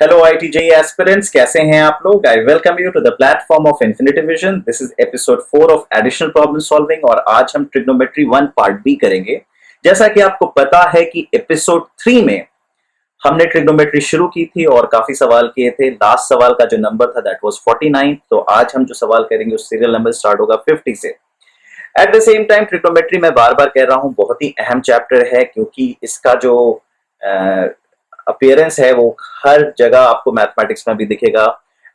Hello IIT aspirants, कैसे हैं आप लोग। I welcome you to the platform of infinity vision. This is episode 4 of additional problem solving और आज हम ट्रिग्नोमेट्री 1 पार्ट बी करेंगे। जैसा कि आपको पता है कि एपिसोड 3 में हमने ट्रिग्नोमेट्री शुरू की थी और काफी सवाल किए थे। लास्ट सवाल का जो नंबर था दैट वाज 49। तो आज हम जो सवाल करेंगे उस सीरियल नंबर स्टार्ट होगा 50 से। Eight the same time trigonometry मैं बार बार कह रहा हूं बहुत ही अहम चैप्टर है, क्योंकि इसका जो अपीयरेंस है वो हर जगह आपको मैथमेटिक्स में भी दिखेगा,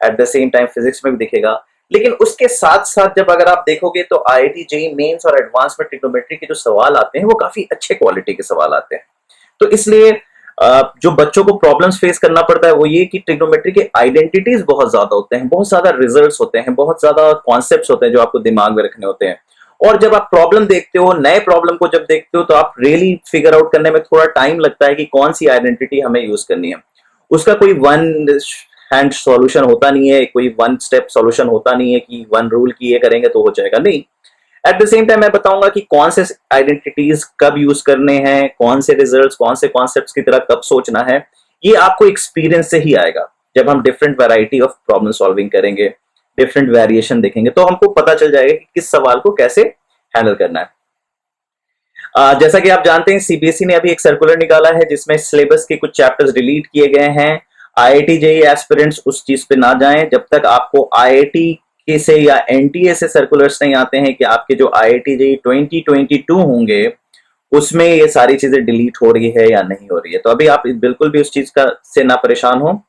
eight the same time physics में भी दिखेगा। लेकिन उसके साथ साथ जब अगर आप देखोगे तो IIT जेईई मेंस और एडवांस में ट्रिग्नोमेट्री के जो सवाल आते हैं वो काफी अच्छे क्वालिटी के सवाल आते हैं। तो इसलिए जो बच्चों को प्रॉब्लम्स फेस करना पड़ता है वो ये कि ट्रिग्नोमेट्री के आइडेंटिटीज बहुत ज्यादा होते हैं, बहुत ज्यादा रिजल्ट्स होते हैं, बहुत ज्यादा कॉन्सेप्ट्स होते हैं जो आपको दिमाग में रखने होते हैं। और जब आप प्रॉब्लम देखते हो, नए प्रॉब्लम को जब देखते हो तो आप रियली फिगर आउट करने में थोड़ा टाइम लगता है कि कौन सी आइडेंटिटी हमें यूज करनी है। उसका कोई वन हैंड सॉल्यूशन होता नहीं है, कोई वन स्टेप सॉल्यूशन होता नहीं है कि वन रूल की ये करेंगे तो हो जाएगा, नहीं। एट द सेम टाइम मैं बताऊंगा कि कौन से आइडेंटिटीज कब यूज करने हैं, कौन से रिजल्ट्स, कौन से कॉन्सेप्ट्स की तरह कब सोचना है। ये आपको एक्सपीरियंस से ही आएगा। जब हम different variety of problem solving करेंगे, डिफरेंट वेरिएशन देखेंगे तो हमको पता चल जाएगा कि किस सवाल को कैसे हैंडल करना है। जैसा कि आप जानते हैं सीबीएसई ने अभी एक सर्कुलर निकाला है जिसमें सिलेबस के कुछ चैप्टर्स डिलीट किए गए हैं। IIT जेईई एस्पिरेंट्स उस चीज पे ना जाएं जब तक आपको IIT के से या NTA से सर्कुलर्स नहीं आते हैं कि आपके जो IIT जेईई 2022 होंगे उसमें ये सारी चीजें डिलीट हो रही है या नहीं हो रही है। तो अभी आप बिल्कुल भी उस चीज का से ना परेशान हो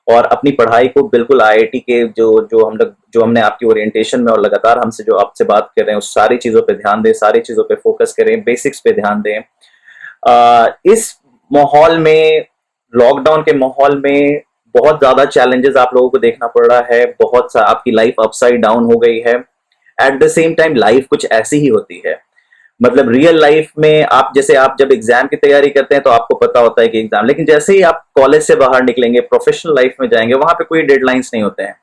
और अपनी पढ़ाई को बिल्कुल IIT के जो हम लोग जो हमने आपकी ओरिएंटेशन में और लगातार हमसे जो आपसे बात कर रहे हैं उस सारी चीजों पे ध्यान दें, सारी चीजों पे फोकस करें, बेसिक्स पे ध्यान दें। इस माहौल में, लॉकडाउन के माहौल में बहुत ज्यादा चैलेंजेस आप लोगों को देखना पड़ रहा है। बहुत सा आपकी लाइफ अपसाइड डाउन हो गई है। Eight the same time life कुछ ऐसी ही होती है। मतलब रियल लाइफ में आप जैसे आप जब एग्जाम की तैयारी करते हैं तो आपको पता होता है कि एग्जाम, लेकिन जैसे ही आप कॉलेज से बाहर निकलेंगे, प्रोफेशनल लाइफ में जाएंगे, वहां पे कोई डेडलाइंस नहीं होते हैं,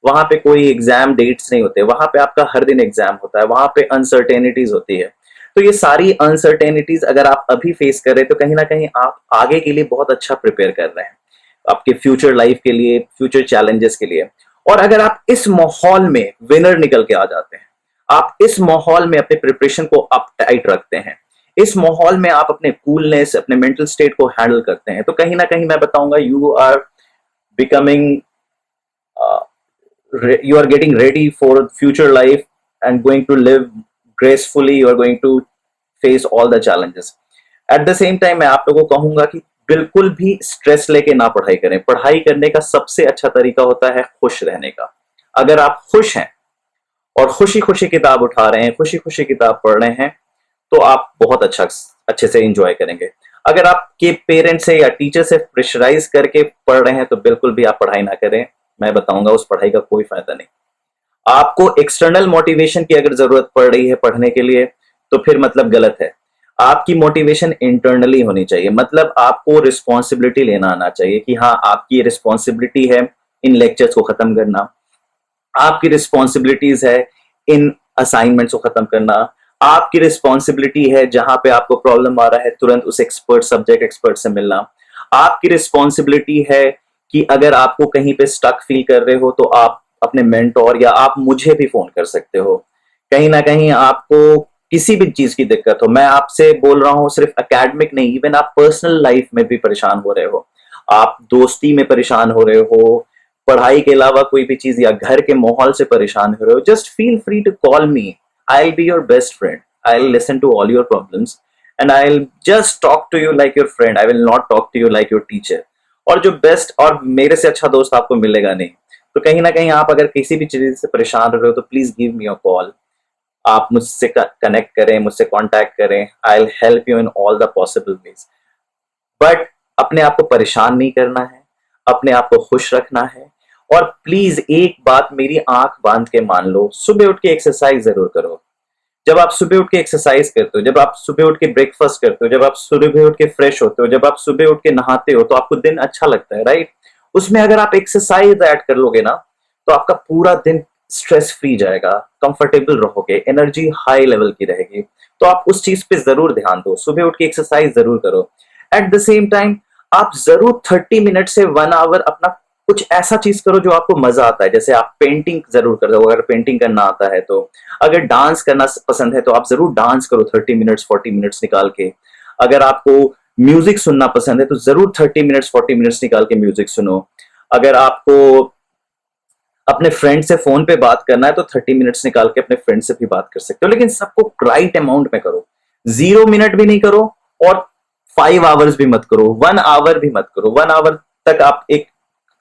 वहां पे कोई एग्जाम डेट्स नहीं होते, वहां पे आपका हर दिन एग्जाम होता है, वहां पे अनसर्टेनिटीज होती है। तो ये सारी अनसर्टेनिटीज अगर आप अभी फेस कर रहे हैं तो कहीं ना कहीं आप आगे के लिए बहुत अच्छा प्रिपेयर कर रहे हैं, आपके फ्यूचर लाइफ के लिए, फ्यूचर चैलेंजेस के लिए। और अगर आप इस माहौल में विनर निकल के आ जाते हैं, आप इस माहौल में अपने प्रिपरेशन को अप टाइट रखते हैं, इस माहौल में आप अपने कूलनेस, अपने मेंटल स्टेट को हैंडल करते हैं, तो कहीं ना कहीं मैं बताऊंगा you are becoming, you are getting ready for future life and going to live gracefully. You are going to face all the challenges. Eight the same time मैं आप लोगों को कहूंगा कि बिल्कुल भी स्ट्रेस लेके ना पढ़ाई करें। पढ़ाई करने का सबसे अच्छा तरीका होता है खुश रहने का। अगर आप खुश हैं और खुशी खुशी किताब उठा रहे हैं, खुशी खुशी किताब पढ़ रहे हैं, तो आप बहुत अच्छे से एंजॉय करेंगे। अगर आपके पेरेंट्स से या टीचर से प्रेशराइज करके पढ़ रहे हैं तो बिल्कुल भी आप पढ़ाई ना करें। मैं बताऊंगा उस पढ़ाई का कोई फायदा नहीं। आपको एक्सटर्नल मोटिवेशन की अगर जरूरत पड़ रही है पढ़ने के लिए तो फिर मतलब गलत है। आपकी मोटिवेशन इंटरनली होनी चाहिए। मतलब आपको रिस्पॉन्सिबिलिटी लेना आना चाहिए कि हाँ, आपकी रिस्पॉन्सिबिलिटी है इन लेक्चर्स को खत्म करना, आपकी रिस्पॉन्सिबिलिटीज है इन असाइनमेंट्स को खत्म करना, आपकी रिस्पॉन्सिबिलिटी है जहां पे आपको प्रॉब्लम आ रहा है तुरंत उस एक्सपर्ट, सब्जेक्ट एक्सपर्ट से मिलना। आपकी रिस्पॉन्सिबिलिटी है कि अगर आपको कहीं पे स्टक फील कर रहे हो तो आप अपने मेंटोर या आप मुझे भी फोन कर सकते हो। कहीं ना कहीं आपको किसी भी चीज की दिक्कत हो, मैं आपसे बोल रहा हूँ सिर्फ एकेडमिक नहीं, इवन आप पर्सनल लाइफ में भी परेशान हो रहे हो, आप दोस्ती में परेशान हो रहे हो, पढ़ाई के अलावा कोई भी चीज या घर के माहौल से परेशान हो रहे हो, just feel free to call me. I will be your best friend, I will listen to all your problems and I will just talk to you like your friend, I will not talk to you like your teacher. और जो best और मेरे से अच्छा दोस्त आपको मिलेगा नहीं। तो कहीं ना कहीं आप अगर किसी भी चीज से परेशान रहे हो तो please give me a call. आप मुझसे कनेक्ट करें, मुझसे कांटेक्ट करें, I will help you in all the possible ways. But अपने आप को परेशान नहीं करना है, अपने आप को खुश रखना है। और प्लीज एक बात मेरी आंख बांध के मान लो, सुबह उठ के एक्सरसाइज जरूर करो। जब आप सुबह उठ के एक्सरसाइज करते हो, जब आप सुबह उठ के ब्रेकफास्ट करते हो, जब आप सुबह उठ के फ्रेश होते हो, जब आप सुबह उठ के नहाते हो तो आपको दिन अच्छा लगता है, राइट। उसमें अगर आप एक्सरसाइज ऐड कर लोगे ना तो आपका पूरा दिन स्ट्रेस फ्री जाएगा, कंफर्टेबल रहोगे, एनर्जी हाई लेवल की रहेगी। तो आप उस चीज पे जरूर ध्यान दो, सुबह उठ के एक्सरसाइज जरूर करो। एट द सेम टाइम आप जरूर 30 मिनट से 1 आवर अपना कुछ ऐसा चीज करो जो आपको मजा आता है। जैसे आप पेंटिंग जरूर करो, अगर पेंटिंग करना आता है तो। अगर डांस करना पसंद है तो आप जरूर डांस करो 30 मिनट्स 40 मिनट्स निकाल के। अगर आपको म्यूजिक सुनना पसंद है तो जरूर 30 मिनट्स 40 मिनट्स निकाल के म्यूजिक सुनो। अगर आपको अपने फ्रेंड से फोन पे बात करना है तो 30 मिनट्स निकाल के अपने फ्रेंड से भी बात कर सकते हो, लेकिन सबको राइट अमाउंट में करो। 0 मिनट भी नहीं करो और 5 आवर्स भी मत करो, 1 आवर भी मत करो। 1 आवर तक आप एक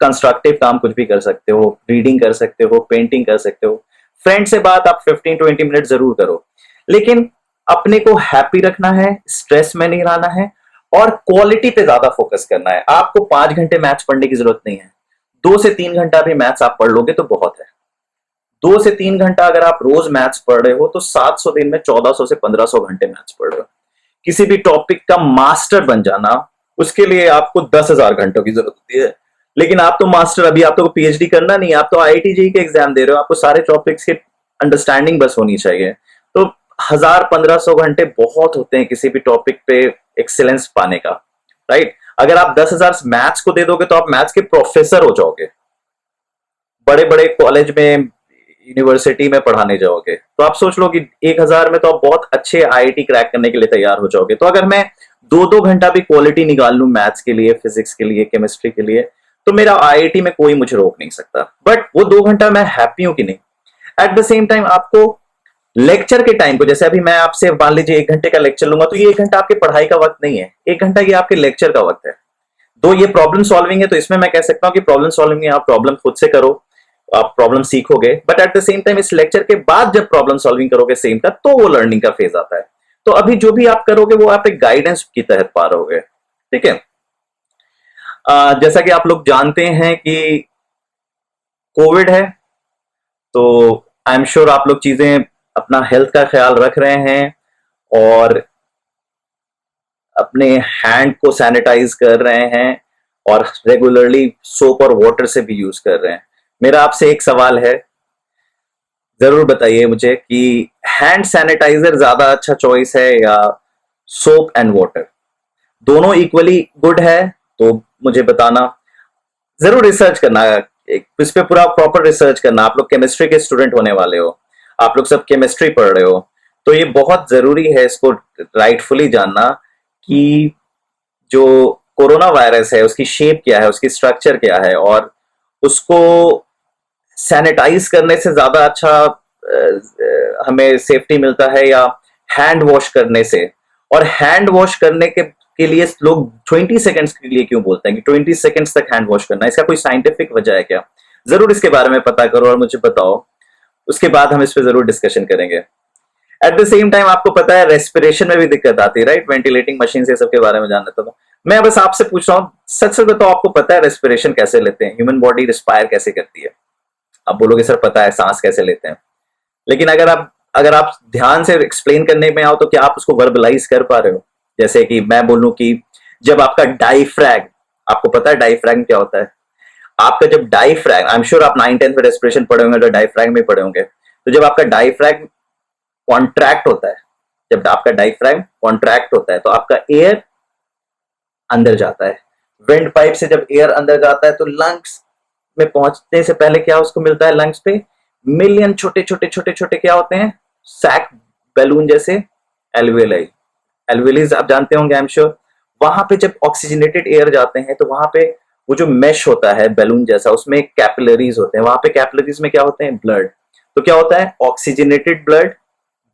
कंस्ट्रक्टिव काम कुछ भी कर सकते हो, रीडिंग कर सकते हो, पेंटिंग कर सकते हो। फ्रेंड से बात आप 15-20 मिनट जरूर करो, लेकिन अपने को हैप्पी रखना है, स्ट्रेस में नहीं रहना है और क्वालिटी पे ज्यादा फोकस करना है। आपको 5 घंटे मैथ्स पढ़ने की जरूरत नहीं है, 2 से 3 घंटा भी मैथ्स आप पढ़ लोगे तो बहुत है। 2 से 3 घंटा अगर आप रोज मैथ्स पढ़ रहे हो तो 700 दिन में 1400 से 1500 घंटे मैथ्स पढ़ रहे हो। किसी भी टॉपिक का मास्टर बन जाना, उसके लिए आपको 10,000 घंटों की जरूरत होती है। लेकिन आप तो मास्टर, अभी आप तो पीएचडी करना नहीं, आप तो आईआईटी जेईई के एग्जाम दे रहे हो, आपको सारे टॉपिक्स की अंडरस्टैंडिंग बस होनी चाहिए। तो 1000-1500 घंटे बहुत होते हैं किसी भी टॉपिक पे एक्सीलेंस पाने का, राइट। अगर आप 10,000 मैथ्स को दे दोगे तो आप मैथ्स के प्रोफेसर हो जाओगे, बड़े बड़े कॉलेज में यूनिवर्सिटी में पढ़ाने जाओगे। तो आप सोच लो कि 1,000 में तो आप बहुत अच्छे आईआईटी क्रैक करने के लिए तैयार हो जाओगे। तो अगर मैं 2-2 घंटा भी क्वालिटी निकाल लूं मैथ्स के लिए, फिजिक्स के लिए, केमिस्ट्री के लिए, तो मेरा आईआईटी में कोई मुझे रोक नहीं सकता। बट वो 2 घंटा मैं हैप्पी हूं कि नहीं। एट द सेम टाइम आपको लेक्चर के टाइम को, जैसे अभी मैं आपसे मान लीजिए 1 घंटे का लेक्चर लूंगा, तो ये 1 घंटा आपके पढ़ाई का वक्त नहीं है, 1 घंटा ये आपके लेक्चर का वक्त है। दो ये प्रॉब्लम सॉल्विंग है, तो इसमें मैं कह सकता हूँ कि प्रॉब्लम सॉल्विंग में आप प्रॉब्लम खुद से करो, आप प्रॉब्लम सीखोगे। But at the same time इस लेक्चर के बाद जब प्रॉब्लम सॉल्विंग करोगे सेम का, तो वो लर्निंग का फेज आता है। तो अभी जो भी आप करोगे वो आप एक गाइडेंस की तहत पा रहोगे, ठीक है। जैसा कि आप लोग जानते हैं कि कोविड है, तो आई एम श्योर आप लोग चीजें अपना हेल्थ का ख्याल रख रहे हैं और अपने हैंड को सैनिटाइज कर रहे हैं और रेगुलरली सोप और वाटर से भी यूज कर रहे हैं। मेरा आपसे एक सवाल है, जरूर बताइए मुझे कि हैंड सैनिटाइजर ज्यादा अच्छा चॉइस है या सोप एंड वाटर? दोनों इक्वली गुड है तो मुझे बताना। जरूर रिसर्च करना, इस पे पूरा प्रॉपर रिसर्च करना। आप लोग केमिस्ट्री के स्टूडेंट होने वाले हो, आप लोग सब केमिस्ट्री पढ़ रहे हो, तो ये बहुत जरूरी है इसको राइटफुली जानना कि जो कोरोना वायरस है उसकी शेप क्या है, उसकी स्ट्रक्चर क्या है, और उसको सैनिटाइज करने से ज्यादा अच्छा हमें सेफ्टी मिलता है या हैंड वॉश करने से। और हैंड वॉश करने के लिए लोग 20 सेकंड्स के लिए क्यों बोलते हैं कि 20 सेकंड्स तक हैंड वॉश करना है? इसका कोई साइंटिफिक वजह है क्या? जरूर इसके बारे में पता करो और मुझे बताओ, उसके बाद हम इस पर जरूर डिस्कशन करेंगे। एट द सेम टाइम आपको पता है रेस्पिरेशन में भी दिक्कत आती है, राइट। वेंटिलेटिंग मशीन से सबके बारे में जानना था। मैं बस आपसे पूछ रहा हूँ, सच सच बताओ, आपको पता है रेस्पिरेशन कैसे लेते हैं? ह्यूमन बॉडी रिस्पायर कैसे करती है? आप बोलोगे सर पता है, सांस कैसे लेते हैं। लेकिन अगर आप ध्यान से एक्सप्लेन करने में आओ तो क्या आप उसको वर्बलाइज कर पा रहे हो? जैसे कि मैं बोलूं कि जब आपका डायफ्रैग, आपको पता है डायफ्रैग क्या होता है? आपका जब डायफ्रैग, आई एम श्योर आप 9-10 में रेस्पिरेशन पढ़े होंगे तो डायफ्रैग में पढ़े होंगे। तो जब आपका डायफ्रैग कॉन्ट्रैक्ट होता है, जब आपका डायफ्रैग कॉन्ट्रैक्ट होता है तो आपका एयर अंदर जाता है। वेंट पाइप से जब एयर अंदर जाता है तो लंग्स में पहुंचने से पहले क्या उसको मिलता है? लंग्स पे मिलियन छोटे छोटे छोटे छोटे क्या होते हैं? सैक बैलून जैसे एल्वियोलाई। एल्वियोलाइज आप जानते होंगे आई एम श्योर। वहां पे जब ऑक्सीजनेटेड एयर जाते हैं तो वहां पे वो जो मेश होता है बैलून जैसा, उसमें कैपिलरीज होते हैं। वहां पे कैपिलरीज में क्या होते हैं? ब्लड। तो क्या होता है? ऑक्सीजनेटेड ब्लड,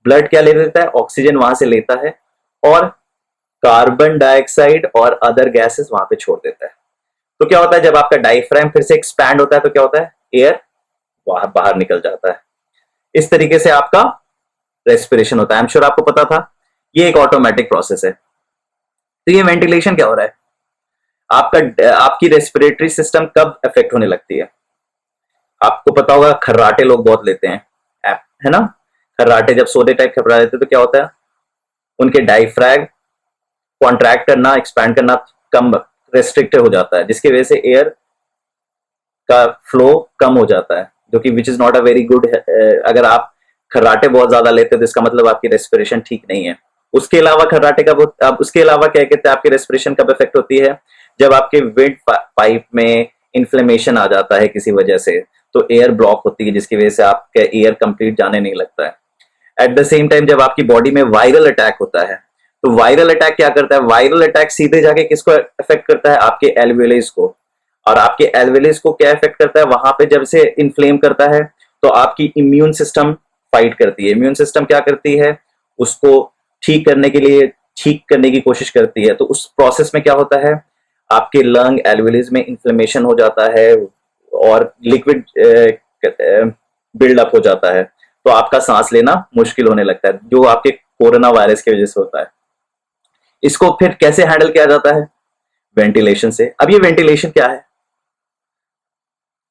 ब्लड क्या ले लेता है? ऑक्सीजन वहां से लेता है और कार्बन डाइऑक्साइड और अदर गैसेस वहां पे छोड़ देता है। तो क्या होता है जब आपका डायफ्राम फिर से एक्सपैंड होता है तो क्या होता है? एयर बाहर निकल जाता है। इस तरीके से आपका रेस्पिरेशन होता है। आई एम श्योर आपको पता था, ये एक ऑटोमेटिक प्रोसेस है। तो ये वेंटिलेशन क्या हो रहा है? आपकी रेस्पिरेटरी सिस्टम कब इफेक्ट होने लगती है? आपको पता होगा, खर्राटे लोग बहुत लेते हैं, है ना। खर्राटे जब सोते टाइप घबरा लेते तो क्या होता है? उनके डायफ्रैग कॉन्ट्रैक्ट करना, एक्सपैंड करना कम, रेस्ट्रिक्टेड हो जाता है, जिसकी वजह से एयर का फ्लो कम हो जाता है, जो कि which is not a very good. अगर आप खर्राटे बहुत ज्यादा लेते हो तो इसका मतलब आपकी रेस्पिरेशन ठीक नहीं है। उसके अलावा खर्राटे का उसके अलावा क्या कहते हैं आपकी रेस्पिरेशन कब इफेक्ट होती है? जब आपके विंड पाइप में इन्फ्लेमेशन आ जाता है किसी वजह से, तो एयर ब्लॉक होती है जिसकी वजह से आपका एयर कंप्लीट जाने नहीं लगता है। एट द सेम टाइम जब आपकी बॉडी में वायरल अटैक होता है, तो वायरल अटैक क्या करता है, वायरल अटैक सीधे जाके किसको अफेक्ट करता है, आपके एल्वेओलाइज को। और आपके एल्वेओलाइज को क्या अफेक्ट करता है, वहां पे जब से इन्फ्लेम करता है तो आपकी इम्यून सिस्टम फाइट करती है। इम्यून सिस्टम क्या करती है, उसको ठीक करने के लिए ठीक करने की कोशिश करती है। तो उस प्रोसेस में क्या होता है, आपके लंग एल्वेओलाइज में इन्फ्लेमेशन हो जाता है और लिक्विड बिल्डअप हो जाता है, तो आपका सांस लेना मुश्किल होने लगता है, जो आपके कोरोना वायरस की वजह से होता है। इसको फिर कैसे हैंडल किया जाता है, वेंटिलेशन से। अब ये वेंटिलेशन क्या है,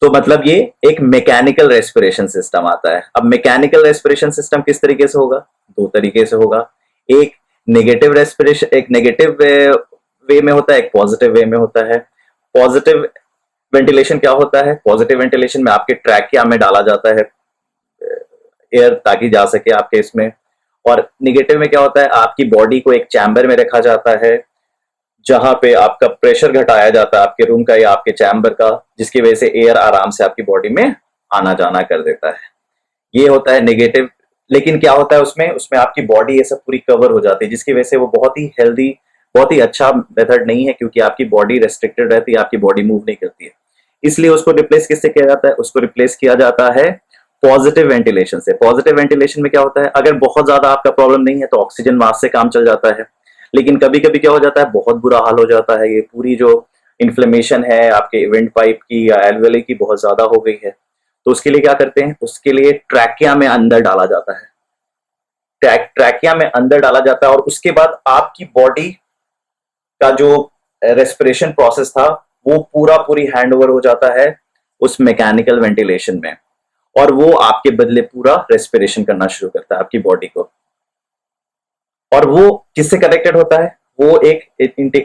तो मतलब ये एक मैकेनिकल रेस्पिरेशन सिस्टम आता है। अब मैकेनिकल रेस्पिरेशन सिस्टम किस तरीके से होगा, दो तरीके से होगा। एक नेगेटिव रेस्पिरेशन, एक नेगेटिव वे में होता है, एक पॉजिटिव वे में होता है। पॉजिटिव वेंटिलेशन क्या होता है, पॉजिटिव वेंटिलेशन में आपके ट्रैकिया में डाला जाता है एयर ताकि जा सके आपके इसमें। और निगेटिव में क्या होता है, आपकी बॉडी को एक चैम्बर में रखा जाता है जहां पे आपका प्रेशर घटाया जाता है आपके रूम का या आपके चैम्बर का, जिसकी वजह से एयर आराम से आपकी बॉडी में आना जाना कर देता है। ये होता है नेगेटिव। लेकिन क्या होता है उसमें, उसमें आपकी बॉडी ये सब पूरी कवर हो जाती है, जिसकी वजह से वो बहुत ही हेल्दी, बहुत ही अच्छा मेथड नहीं है, क्योंकि आपकी बॉडी रेस्ट्रिक्टेड रहती है, आपकी बॉडी मूव नहीं करती है। इसलिए उसको रिप्लेस किससे किया जाता है, उसको रिप्लेस किया जाता है पॉजिटिव वेंटिलेशन से। पॉजिटिव वेंटिलेशन में क्या होता है, अगर बहुत ज्यादा आपका प्रॉब्लम नहीं है तो ऑक्सीजन मास्क से काम चल जाता है। लेकिन कभी कभी क्या हो जाता है, बहुत बुरा हाल हो जाता है, ये पूरी जो इन्फ्लेमेशन है आपके विंड पाइप की या एल्वेओली की बहुत ज्यादा हो गई है, तो उसके लिए क्या करते हैं, उसके लिए ट्रैकिया में अंदर डाला जाता है। ट्रैकिया में अंदर डाला जाता है और उसके बाद आपकी बॉडी का जो रेस्पिरेशन प्रोसेस था वो पूरा पूरी हैंड ओवर हो जाता है उस मैकेनिकल वेंटिलेशन में, और वो आपके बदले पूरा रेस्पिरेशन करना शुरू करता है आपकी बॉडी को। और वो किससे कनेक्टेड होता है, वो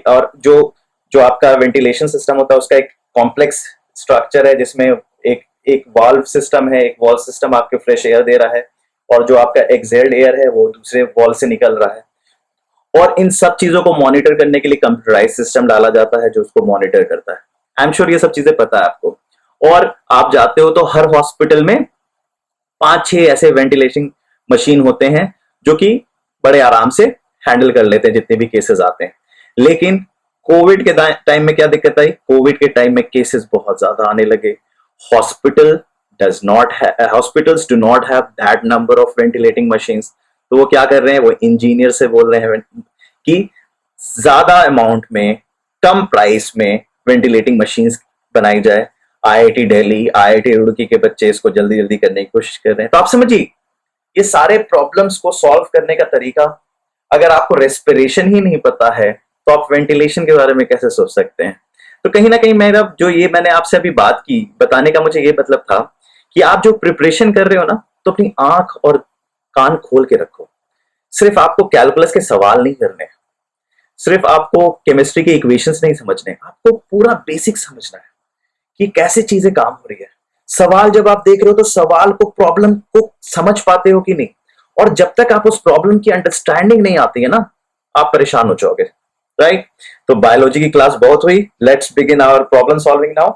और जो जो आपका वेंटिलेशन सिस्टम होता है उसका एक कॉम्प्लेक्स स्ट्रक्चर है, जिसमें एक एक वाल्व सिस्टम है, एक वॉल्व सिस्टम आपके फ्रेश एयर दे रहा है, और जो आपका एक्सहेल्ड एयर है वो दूसरे वॉल से निकल रहा है। और इन सब चीजों को मॉनिटर करने के लिए कंप्यूटराइज सिस्टम डाला जाता है जो उसको मॉनिटर करता है। आई एम श्योर ये सब चीजें पता है आपको। और आप जाते हो तो हर हॉस्पिटल में 5-6 ऐसे वेंटिलेशन मशीन होते हैं जो कि बड़े आराम से हैंडल कर लेते हैं जितने भी केसेस आते हैं। लेकिन कोविड के टाइम में क्या दिक्कत आई, कोविड के टाइम में केसेस बहुत ज्यादा आने लगे। Hospital hospitals do not have that number of ventilating machines. तो वो क्या कर रहे हैं, वो इंजीनियर से बोल रहे हैं कि ज्यादा अमाउंट में कम प्राइस में वेंटिलेटिंग मशीन्स बनाई जाए। आईआईटी दिल्ली, आईआईटी रुड़की के बच्चे इसको जल्दी जल्दी करने की कोशिश कर रहे हैं। तो आप समझिए ये सारे प्रॉब्लम्स को सॉल्व करने का तरीका, अगर आपको रेस्पिरेशन ही नहीं पता है तो आप वेंटिलेशन के बारे में कैसे सोच सकते हैं। तो कहीं ना कहीं मेरा जो ये मैंने आपसे अभी बात की, बताने का मुझे ये मतलब था कि आप जो प्रिपरेशन कर रहे हो ना, तो अपनी आंख और कान खोल के रखो। सिर्फ आपको कैलकुलस के सवाल नहीं करने, सिर्फ आपको केमिस्ट्री के इक्वेशंस नहीं समझने, आपको पूरा बेसिक समझना है कि कैसे चीजें काम हो रही है। सवाल जब आप देख रहे हो तो सवाल को, प्रॉब्लम को समझ पाते हो कि नहीं, और जब तक आप उस प्रॉब्लम की अंडरस्टैंडिंग नहीं आती है ना, आप परेशान हो जाओगे, राइट। तो बायोलॉजी की क्लास बहुत हुई, let's begin our problem solving now.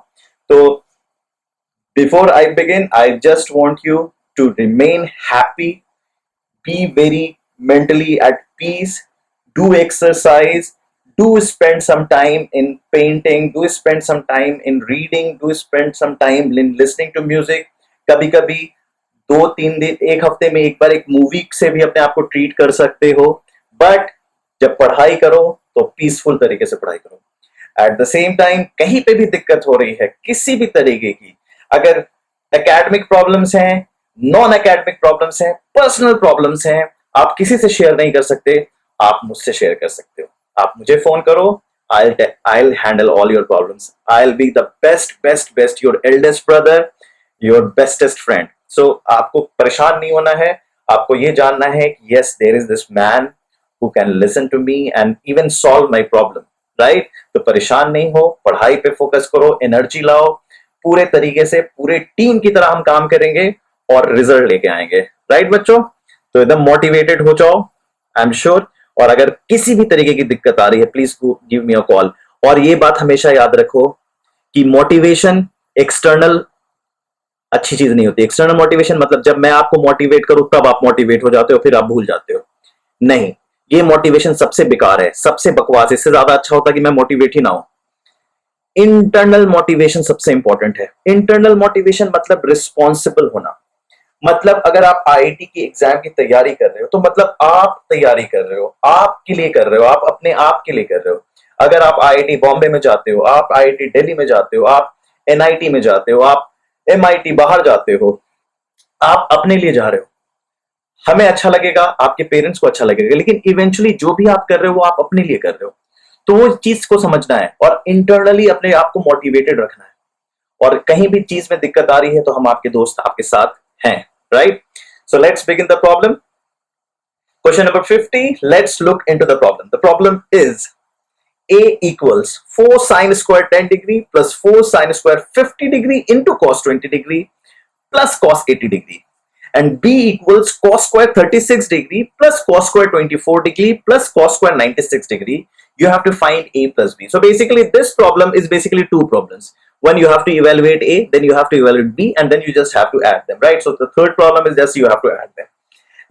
तो before I begin, I just want you to remain happy, be very mentally at peace, do exercise, do spend some time in painting, do spend some time in reading, do spend some time in listening to music। कभी कभी 2-3 दिन, एक हफ्ते में एक बार एक movie से भी अपने आप को ट्रीट कर सकते हो। बट जब पढ़ाई करो तो पीसफुल तरीके से पढ़ाई करो। एट द सेम टाइम कहीं पे भी दिक्कत हो रही है किसी भी तरीके की, अगर एकेडमिक प्रॉब्लम्स हैं, नॉन एकेडमिक प्रॉब्लम्स हैं, पर्सनल प्रॉब्लम्स हैं, आप किसी से शेयर नहीं कर सकते, आप मुझसे शेयर कर सकते हो। आप मुझे फोन करो, I'll handle all your problems. I'll be the best your eldest brother, your bestest friend. So आपको परेशान नहीं होना है, आपको ये जानना है कि yes, there is this man who can listen to me and even solve my problem, right? तो परेशान नहीं हो, पढ़ाई पे फोकस करो, एनर्जी लाओ, पूरे तरीके से पूरे टीम की तरह हम काम करेंगे और रिजल्ट लेके आएंगे, राइट बच्चों। तो एकदम मोटिवेटेड हो जाओ, आई एम श्योर। और अगर किसी भी तरीके की दिक्कत आ रही है, please give me a call. और ये बात हमेशा याद रखो कि मोटिवेशन एक्सटर्नल अच्छी चीज नहीं होती। एक्सटर्नल मोटिवेशन मतलब जब मैं आपको मोटिवेट करूं तब आप मोटिवेट हो जाते हो, फिर आप भूल जाते हो। नहीं, ये मोटिवेशन सबसे बेकार है, सबसे बकवास। इससे ज्यादा अच्छा होता कि मैं मोटिवेट ही ना हो। इंटरनल मोटिवेशन सबसे इंपॉर्टेंट है। इंटरनल मोटिवेशन मतलब रिस्पॉन्सिबल होना। मतलब अगर आप आईआईटी की एग्जाम की तैयारी कर रहे हो तो मतलब आप तैयारी कर रहे हो, आपके लिए कर रहे हो, आप अपने आप के लिए कर रहे हो। अगर आप आईआईटी बॉम्बे में जाते हो, आप आईआईटी दिल्ली में जाते हो, आप एनआईटी में जाते हो, आप एमआईटी बाहर जाते हो, आप अपने लिए जा रहे हो। हमें अच्छा लगेगा, आपके पेरेंट्स को अच्छा लगेगा, लेकिन इवेंचुअली जो भी आप कर रहे हो वो आप अपने लिए कर रहे हो। तो वो चीज को समझना है और इंटरनली अपने आप को मोटिवेटेड रखना है। और कहीं भी चीज में दिक्कत आ रही है तो हम आपके दोस्त आपके साथ हैं, right? So let's begin the problem. Question number 50. Let's look into the problem. The problem is A equals 4 sine square 10 degree plus 4 sine square 50 degree into cos 20 degree plus cos 80 degree. And B equals cos square 36 degree plus cos square 24 degree plus cos square 96 degree. You have to find A plus B. So basically this problem is basically two problems. One, you have to evaluate A, then you have to evaluate B, and then you just have to add them, right? So the third problem is just you have to add them.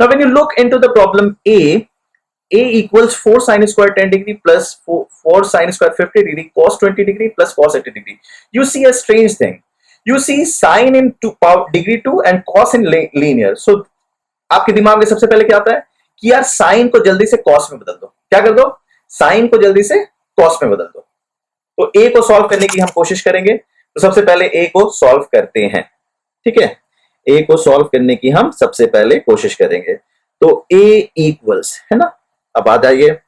Now, when you look into the problem A equals 4 sine square 10 degree plus 4 sine square 50 degree cos 20 degree plus cos 80 degree. You see a strange thing. You see sine in degree 2 and cos in linear. So, आपके दिमाग में सबसे पहले क्या आता है कि यार साइन को जल्दी से कॉस में बदल दो। क्या कर दो? साइन को जल्दी से कॉस में बदल दो। तो ए को सॉल्व करने की हम कोशिश करेंगे। तो सबसे पहले ए को सॉल्व करते हैं, ठीक है? ए को सॉल्व करने की हम सबसे पहले कोशिश करेंगे। तो ए इक्वल्स है ना, अब आ जाइए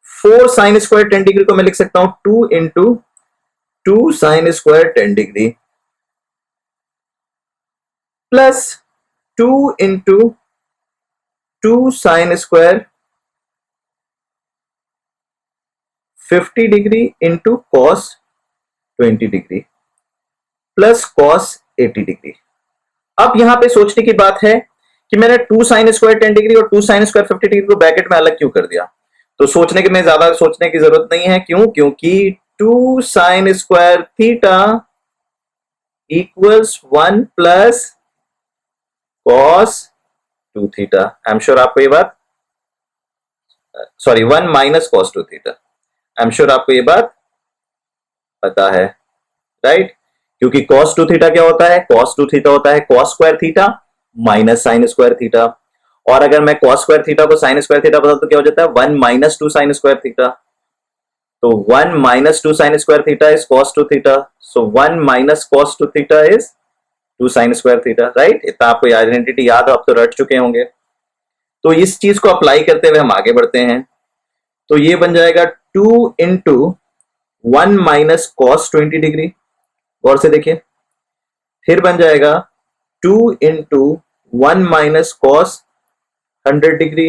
4 साइन स्क्वायर 10 डिग्री को मैं लिख सकता हूं 2 into 2 sine square 10 degree plus 2 into 2 sine square 50 degree into cos 20 degree plus cos 80 degree. अब यहां पे सोचने की बात है कि मैंने 2 साइन स्क्वायर 10 डिग्री और 2 साइन स्क्वायर 50 डिग्री को ब्रैकेट में अलग क्यों कर दिया? तो सोचने के में ज्यादा सोचने की जरूरत नहीं है। क्यों? क्योंकि 2 sine square theta equals 1 plus cos 2 theta. I am sure आपको ये बात, sorry 1 minus cos 2 theta. I am sure आपको ये बात पता है, राइट? क्योंकि cos 2 थीटा क्या होता है? cos 2 थीटा होता है cos square theta minus sine square theta. और अगर मैं cos स्क्वायर थीटा को साइन स्क्वायर थीटा बदल तो क्या हो जाता है? 1 माइनस 2 साइन स्क्वायर थीटा। तो 1 minus 2 sine square theta is cos 2 theta. So 1 minus cos 2 theta is 2 sine square theta, right? इतना आपको आइडेंटिटी याद हो, आप तो रट चुके होंगे। तो इस चीज को अप्लाई करते हुए हम आगे बढ़ते हैं। तो ये बन जाएगा 2 इंटू 1 माइनस कॉस 20 डिग्री, गौर से देखिए। फिर बन जाएगा 2 into 1 minus cos 100 degree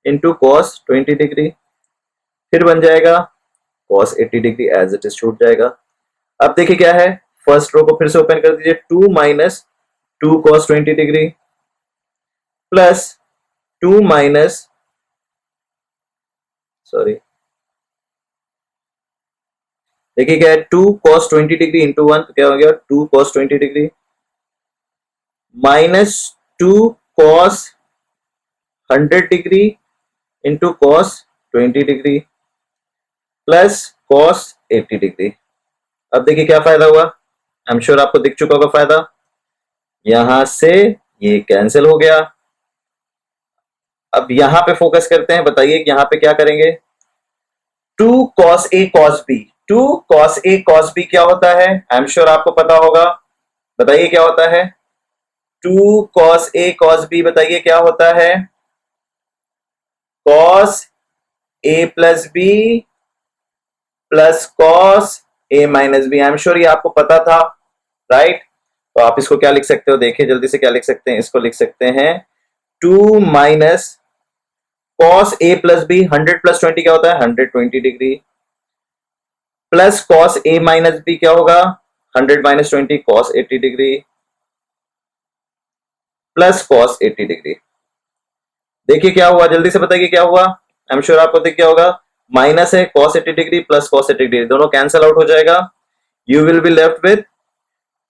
into cos 20 degree. फिर बन जाएगा cos 80 degree, as it is छूट जाएगा। अब देखिए क्या है, फर्स्ट रो को फिर से ओपन कर दीजिए। 2 minus 2 cos 20 degree plus 2 minus, sorry देखिए क्या है, 2 कॉस 20 डिग्री इंटू 1 तो क्या हो गया? 2 cos 20 degree minus 2 cos 100 degree into cos 20 degree plus cos 80 degree. अब देखिए क्या फायदा हुआ, आई एम श्योर आपको दिख चुका होगा फायदा। यहां से ये कैंसिल हो गया। अब यहां पे फोकस करते हैं, बताइए कि यहां पे क्या करेंगे? 2 cos a cos b, 2 cos a cos b क्या होता है? आई एम श्योर आपको पता होगा, बताइए क्या होता है? 2 cos a cos b बताइए क्या होता है? cos a plus b plus cos a minus b। I am sure ये आपको पता था, राइट? तो आप इसको क्या लिख सकते हो? देखिए जल्दी से क्या लिख सकते हैं, इसको लिख सकते हैं 2 minus cos a plus b, 100 plus 20 क्या होता है? 120 degree plus cos a minus b क्या होगा? 100 minus 20 cos 80 degree plus cos 80 degree. देखिए क्या हुआ, जल्दी से बताइए क्या हुआ। आई एम श्योर आपको दिख गया होगा। माइनस है cos 80 degree plus cos 80 degree, दोनों कैंसल आउट हो जाएगा. You will be left with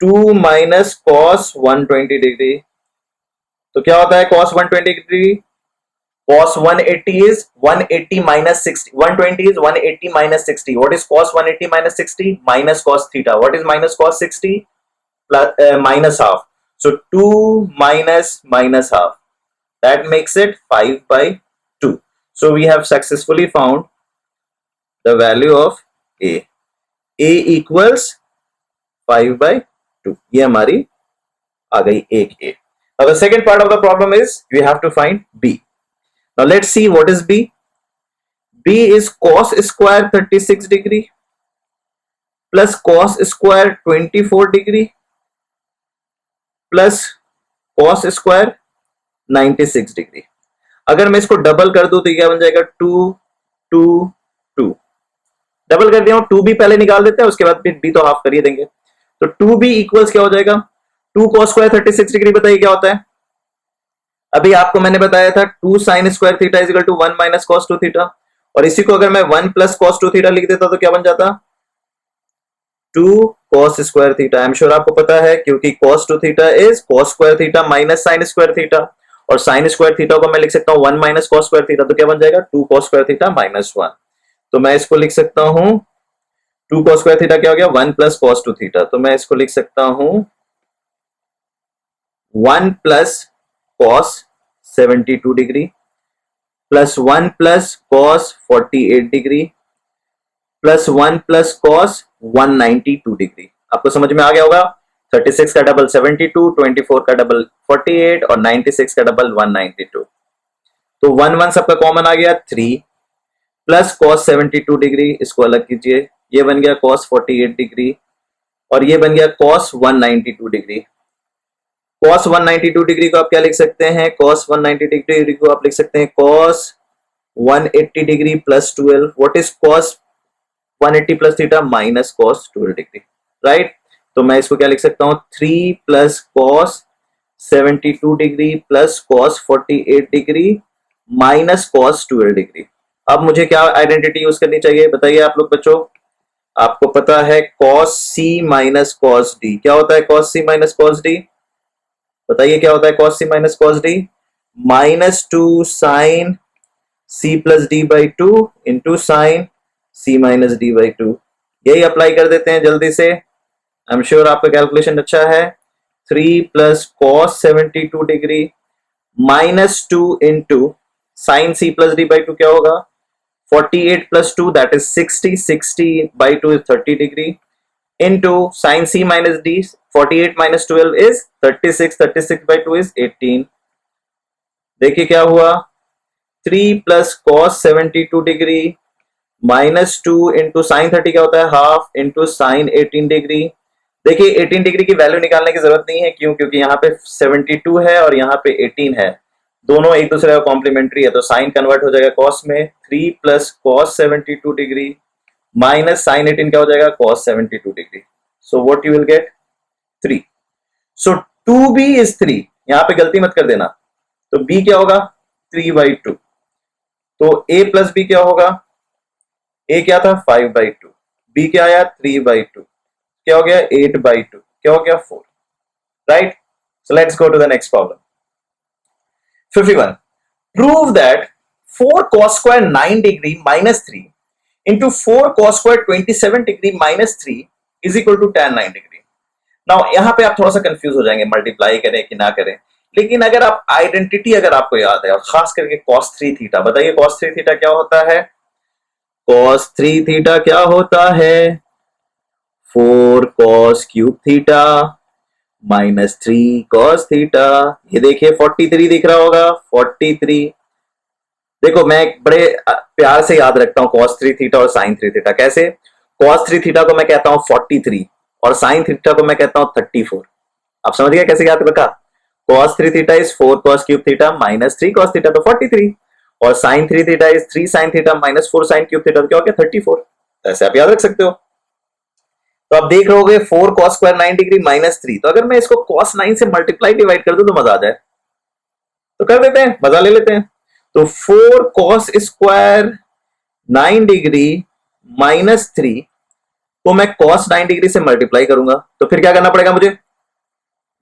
2 minus cos 120 degree. तो क्या होता है cos 120 degree? Cos 180 is 180 minus 60. 120 is 180 minus 60. What is cos 180 minus 60? Minus cos theta. What is minus cos 60? Plus, minus half. So 2 minus half. That makes it 5 by 2. So we have successfully found the value of A. A equals 5 by 2. ये हमारी आ गई एक A. Now the second part of the problem is we have to find B. Now let's see what is B. B is cos square 36 degree plus cos square 24 degree plus cos square 96 degree. अगर मैं इसको double कर दूं तो क्या बन जाएगा? 2 2 2. Double कर दिया हूं, 2b पहले निकाल देते हैं, उसके बाद फिर b तो हाफ करिए देंगे. तो 2b इक्वल्स क्या हो जाएगा? 2 cos square 36 डिग्री बताइए क्या होता है? अभी आपको मैंने बताया था 2 sin square theta is equal to 1 minus cos 2 theta, और इसी को अगर मैं 1 plus cos 2 theta लिख देता तो क्या बन जाता? 2 cos square theta. I am sure आपको पता है, क्योंकि cos 2 theta is cos square theta minus sin square theta, और sin square theta को मैं लिख सकता हूं 1 minus cos square theta, तो क्या बन जाएगा? 2 cos square theta minus 1. तो मैं इसको लिख सकता हूं 2 cos square theta क्या हो गया? 1 plus cos 2 theta. तो मैं इसको लिख सकता हूं 1 plus cos 72 degree plus 1 plus cos 48 degree plus 1 plus cos 192 degree. आपको समझ में आ गया होगा. 36 का डबल 72, 24 का डबल 48 और 96 का डबल 192. तो 1 1 सबका कॉमन आ गया 3 प्लस cos 72 डिग्री, इसको अलग कीजिए, ये बन गया cos 48 डिग्री और ये बन गया cos 192 डिग्री. cos 192 डिग्री को आप क्या लिख सकते हैं? cos 190 डिग्री को आप लिख सकते हैं cos 180 degree plus 12. What is cos 180 plus theta? Minus cos 12 degree, right. तो मैं इसको क्या लिख सकता हूं? 3 plus cos 72 degree plus cos 48 degree minus cos 12 degree. अब मुझे क्या आइडेंटिटी यूज करनी चाहिए बताइए आप लोग बच्चों? आपको पता है cos c minus cos d. क्या होता है cos c minus cos d? बताइए क्या होता है cos c minus cos d? Minus 2 sine c plus d by 2 into sine c minus d by 2. यही अप्लाई कर देते हैं जल्दी से. आई एम श्योर आपका कैलकुलेशन अच्छा है. 3 plus cos 72 degree minus 2 into sine c plus d by 2 क्या होगा? 48 plus 2 that is 60. 60 by 2 is 30 degree into sin c minus d. 48 minus 12 is 36. 36 by 2 is 18. देखिए क्या हुआ? 3 plus cos 72 degree minus 2 into sin 30 क्या होता है? Half into sin 18 degree. देखिए 18 degree की वैल्यू निकालने की जरूरत नहीं है. क्यों? क्योंकि यहाँ पे 72 है और यहाँ पे 18 है, दोनों एक दूसरे का कॉम्प्लीमेंट्री है, तो साइन कन्वर्ट हो जाएगा cos में. 3 plus cos 72 degree minus sine 18 क्या हो जाएगा? cos 72 degree. So what you will get? 3. So 2b is 3. यहां पे गलती मत कर देना. तो b क्या होगा? 3 by 2. तो a प्लस b क्या होगा? a क्या था? 5 by 2. b क्या आया? 3 by 2. क्या हो गया? 8 by 2. क्या हो गया? 4. Right. So let's go to the next problem. 51. Prove that 4 cos square 9 degree minus 3 into 4 cos square 27 degree minus 3 is equal to tan 9 degree. Now यहां पे आप थोड़ा सा कंफ्यूज हो जाएंगे, मल्टीप्लाई करें कि ना करें. लेकिन अगर आप आइडेंटिटी अगर आपको याद है, और खास करके cos 3 थीटा, बताइए cos 3 थीटा क्या होता है? cos 3 थीटा क्या होता है? 4 cos cube theta minus 3 cos theta. ये देखिए 43 दिख रहा होगा. 43. देखो मैं एक बड़े प्यार से याद रखता हूं cos 3 थीटा और sin 3 थीटा. कैसे? cos 3 थीटा को मैं कहता हूं 43 और sin थीटा को मैं कहता हूं 34. आप समझ गए कैसे याद रखा? cos 3 theta is 4 cos cube theta minus 3 cos theta, तो 43, और sin 3 theta is 3 sin theta minus 4 sin cube theta, तो क्या हो गया? 34. ऐसे आप याद रख सकते हो. तो आप देख रहोगे 4 cos स्क्वायर 9 डिग्री माइनस 3. तो अगर मैं इसको cos 9 से मल्टीप्लाई डिवाइड कर दूं तो मजा आ जाए, तो कर देते हैं, मजा ले लेते हैं. तो 4 cos स्क्वायर 9 डिग्री माइनस 3 को मैं cos 9 डिग्री से मल्टीप्लाई करूंगा, तो फिर क्या करना पड़ेगा मुझे,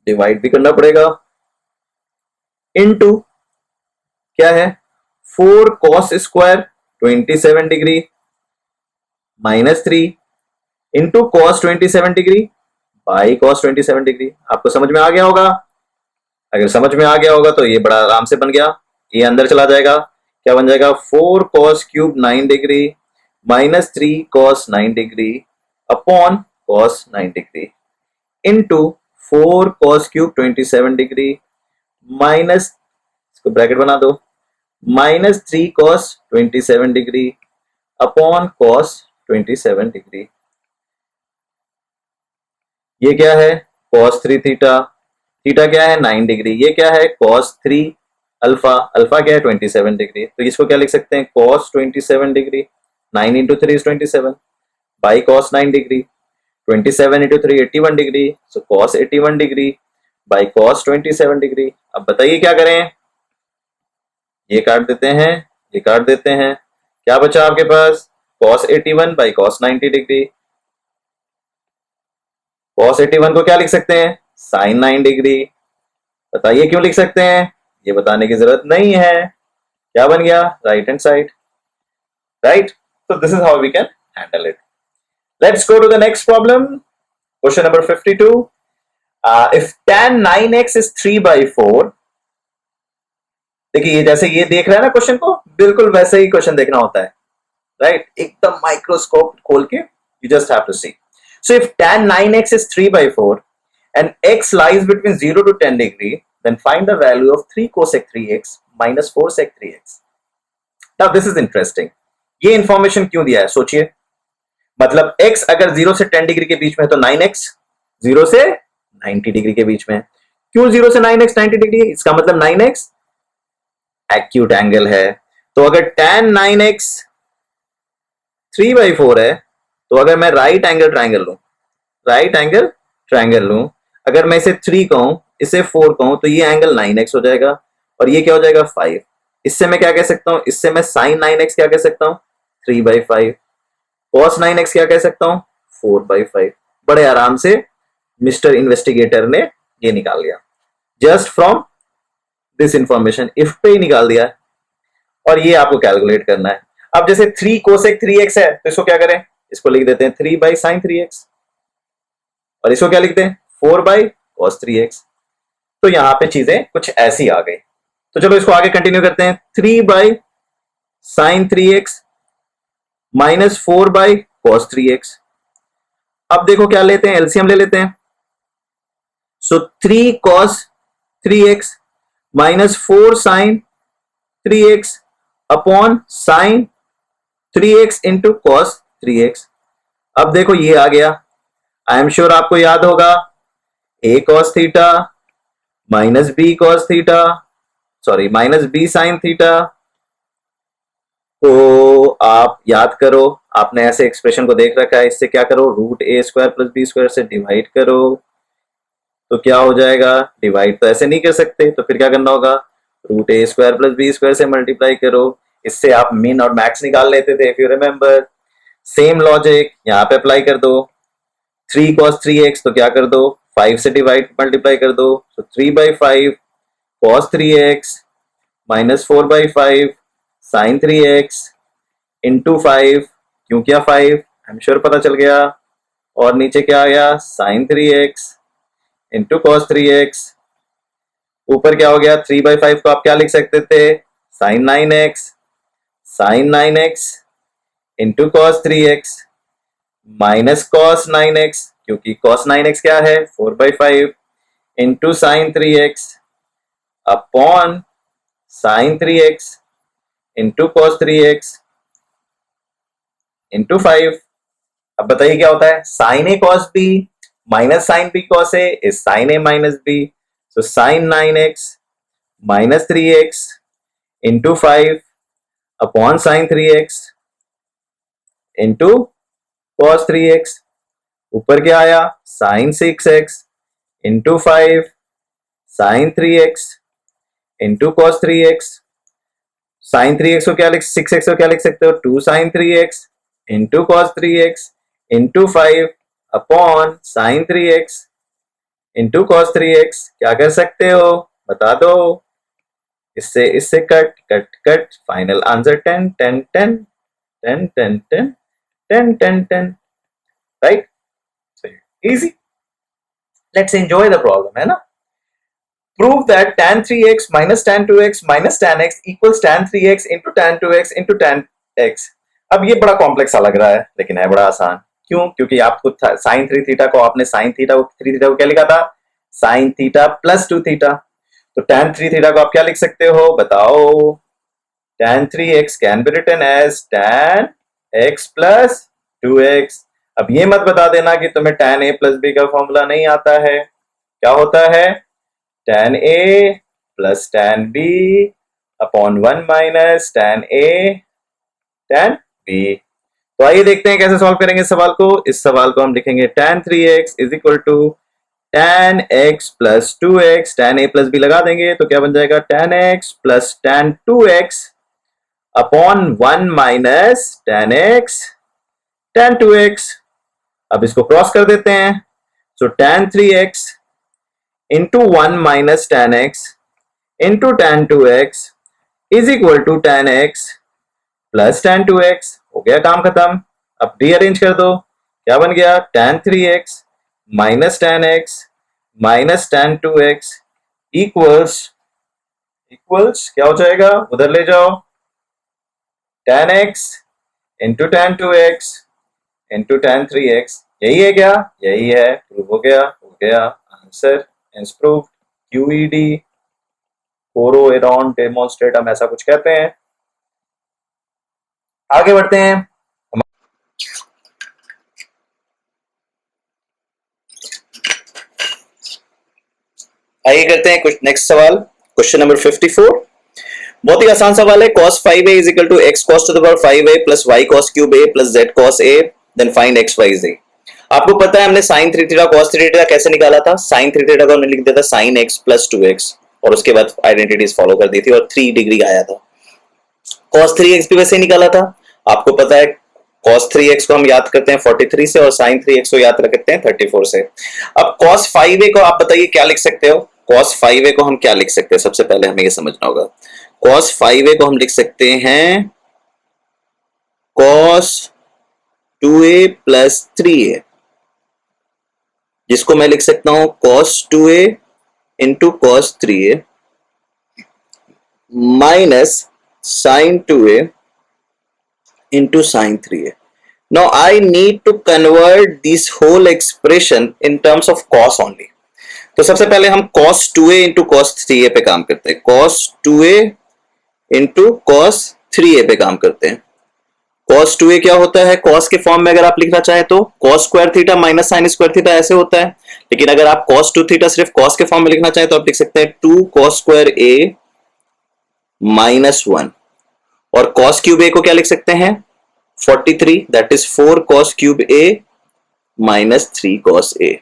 डिवाइड भी करना पड़ेगा, इनटू क्या है 4 cos square 27 degree minus 3 into cos 27 degree by cos 27 degree. आपको समझ में आ गया होगा? अगर समझ में आ गया होगा तो ये बड़ा आराम से बन गया, ये अंदर चला जाएगा, क्या बन जाएगा 4 cos cube 9 degree minus 3 cos 9 degree upon cos 9 degree into 4 cos cube 27 degree minus, इसको ब्रैकेट बना दो, minus 3 cos 27 degree upon cos 27 degree. ये क्या है cos 3 थीटा, थीटा क्या है 9 डिग्री, ये क्या है cos 3 अल्फा, अल्फा क्या है 27 डिग्री, तो इसको क्या लिख सकते हैं cos 27 degree, 9 into 3 is 27 by cos 9 degree, 27 into 3 81 degree, so cos 81 degree by cos 27 degree. अब बताइए क्या करें, ये काट देते हैं, ये काट देते हैं, क्या बचा आपके पास cos 81 by cos 90 degree, cos 81 को क्या लिख सकते हैं sin 9 डिग्री। बताइए क्यों लिख सकते हैं, ये बताने की जरूरत नहीं है, क्या बन गया right hand side, right. So this is how we can handle it. Let's go to the next problem. Question number 52. If tan 9x is 3 by 4, देखिए ये जैसे ये देख रहा है ना क्वेश्चन को, बिल्कुल वैसे ही क्वेश्चन देखना होता है, राइट, एकदम माइक्रोस्कोप खोल के, you just have to see. So if tan 9x is 3 by 4 and x lies between 0 to 10 degree, then find the value of 3 cosec 3x minus 4 sec 3x. Now this is interesting. ये information क्यों दिया है सोचिए, मतलब x अगर 0 से 10 degree के बीच में है तो 9x 0 से 90 डिग्री के बीच में है। क्यों 0 से 9x 90 डिग्री, इसका मतलब 9x एक्यूट एंगल है, तो अगर tan 9x 3 by 4 है, तो अगर मैं राइट एंगल ट्राइंगल लूं, राइट एंगल ट्राइंगल लूं, अगर मैं इसे 3 कहूं इसे 4 कहूं तो ये एंगल 9x हो जाएगा और ये क्या हो जाएगा 5। इससे मैं क्या कह सकता हूं, इससे मैं sin 9x क्या कह सकता हूं 3 by 5, cos 9x क्या कह सकता हूं 4 by 5। बड़े आराम से मिस्टर इन्वेस्टिगेटर ने ये निकाल लिया, just from this information, if पे ही निकाल दिया है, और ये आपको कैलकुलेट करना है। अब जैसे 3 cosec 3x है तो इसको क्या करें, इसको लिख देते हैं 3 by sin 3x, और इसको क्या लिखते हैं 4 by cos 3x। तो यहां पे चीजें कुछ ऐसी आ गई, तो चलो इसको आगे कंटिन्यू करते हैं, 3 by sin 3x minus 4 by cos 3x। अब देखो क्या लेते हैं, एलसीएम ले लेते हैं, सो 3 cos 3x minus 4 sin 3x upon sin 3x into cos 3x। अब देखो ये आ गया, आई एम श्योर आपको याद होगा a cos theta minus b cos theta, sorry minus b sin theta, तो आप याद करो, आपने ऐसे एक्सप्रेशन को देख रखा है, इससे क्या करो रूट ए स्क्वायर प्लस बी स्क्वायर से डिवाइड करो, तो क्या हो जाएगा, डिवाइड तो ऐसे नहीं कर सकते, तो फिर क्या करना होगा रूट ए स्क्वायर प्लस बी स्क्वायर से मल्टीप्लाई करो, इससे आप मिन और मैक्स निकाल लेते थे if you remember. Same logic यहाँ पे अप्लाई कर दो, 3 cos 3x तो क्या कर दो 5 से डिवाइड मल्टीप्लाई कर दो, तो 3 by 5 cos 3x minus 4 by 5 sin 3x into 5, क्यों किया 5 आई एम श्योर पता चल गया, और नीचे क्या आ गया sin 3x into cos 3x, ऊपर क्या हो गया 3 by 5 को आप क्या लिख सकते थे sin 9x into cos 3x minus cos 9x, क्योंकि cos 9x क्या है 4 by 5 into sin 3x upon sin 3x into cos 3x into 5। अब बताइए क्या होता है sin a cos b minus sin b cos a is sin a minus b, so sin 9x minus 3x into 5 upon sin 3x into cos 3x, ऊपर क्या आया sin 6x into 5 sin 3x into cos 3x sine 3x को क्या लिख 6x को क्या लिख सकते हो 2 sine 3x into cos 3x into 5 upon sine 3x into cos 3x। क्या कर सकते हो बता दो। इससे इससे cut cut cut, final answer 10 10 10 10 10 10 10 10 10, right. Easy, let's enjoy the problem, है ना। Prove that tan 3x minus tan 2x minus tan x equals tan 3x into tan 2x into tan x। अब ये बड़ा कॉम्प्लेक्स सा लग रहा है लेकिन है बड़ा आसान। क्यों? क्योंकि आपको साइन 3 थीटा को आपने साइन थीटा को 3 थीटा को क्या लिखा था साइन थीटा प्लस 2 थीटा। तो tan 3 थीटा को आप क्या लिख सकते हो बताओ। tan 3x can be written as tan x plus 2x। अब ये मत बता देना कि तुम्हें tan a प्लस b का फॉर्मूला नहीं आता है। क्या होता है tan a plus tan b upon 1 minus tan a tan b। तो आइए देखते हैं कैसे सॉल्व करेंगे इस सवाल को। इस सवाल को हम लिखेंगे tan 3x is equal to tan x plus 2x, tan a plus b लगा देंगे तो क्या बन जाएगा tan x plus tan 2x upon 1 minus tan x tan 2x। अब इसको क्रॉस कर देते हैं। So tan 3x into 1 minus tan x into tan 2x is equal to tan x plus tan 2x। हो गया काम खत्म। अब रीअरेंज कर दो। क्या बन गया tan 3x minus tan x minus tan 2x equals equals क्या हो जाएगा उधर ले जाओ tan x into tan 2x into tan 3x। यही है क्या? यही है। प्रूव हो गया आंसर इज प्रूव्ड। QED कोरो एरॉन डेमोन्स्ट्रेट हम ऐसा कुछ कहते हैं। आगे बढ़ते हैं। आइए करते हैं कुछ नेक्स्ट सवाल। क्वेश्चन नंबर 54 बहुत ही आसान सवाल है। cos 5a is equal to x cos to the power 5a plus y cos cube a plus z cos a then find x y z। आपको पता है हमने sin 3 थीटा cos 3 थीटा कैसे निकाला था। sin 3 थीटा को हमने लिख दिया था sin x plus 2x और उसके बाद आइडेंटिटीज फॉलो कर दी थी और 3 डिग्री आया था। cos 3x भी वैसे ही निकाला था। आपको पता है cos 3x को हम याद करते हैं 43 से और sin 3x को याद करते हैं 34 से। अब cos 5a को आप बताइए क्या लिख सकते हो। cos 5a को हम क्या लिख सकते हैं सबसे पहले हमें ये समझना होगा। cos 5a को हम लिख सकते हैं cos 2a प्लस 3a, जिसको मैं लिख सकता हूं cos 2a into cos 3a minus sin 2a into sin 3a। Now I need to convert this whole expression in terms of cos only। तो सबसे पहले हम cos 2a into cos 3a पे काम करते हैं। cos 2a into cos 3a पे काम करते हैं। cos 2a क्या होता है cos के फॉर्म में अगर आप लिखना चाहें तो cos square theta minus sin square theta ऐसे होता है। लेकिन अगर आप cos 2 थीटा सिर्फ cos के फॉर्म में लिखना चाहें तो आप लिख सकते हैं 2 cos स्क्वायर a माइनस 1 और cos क्यूब a को क्या लिख सकते हैं 43 that is 4 cos cube a minus 3 cos a।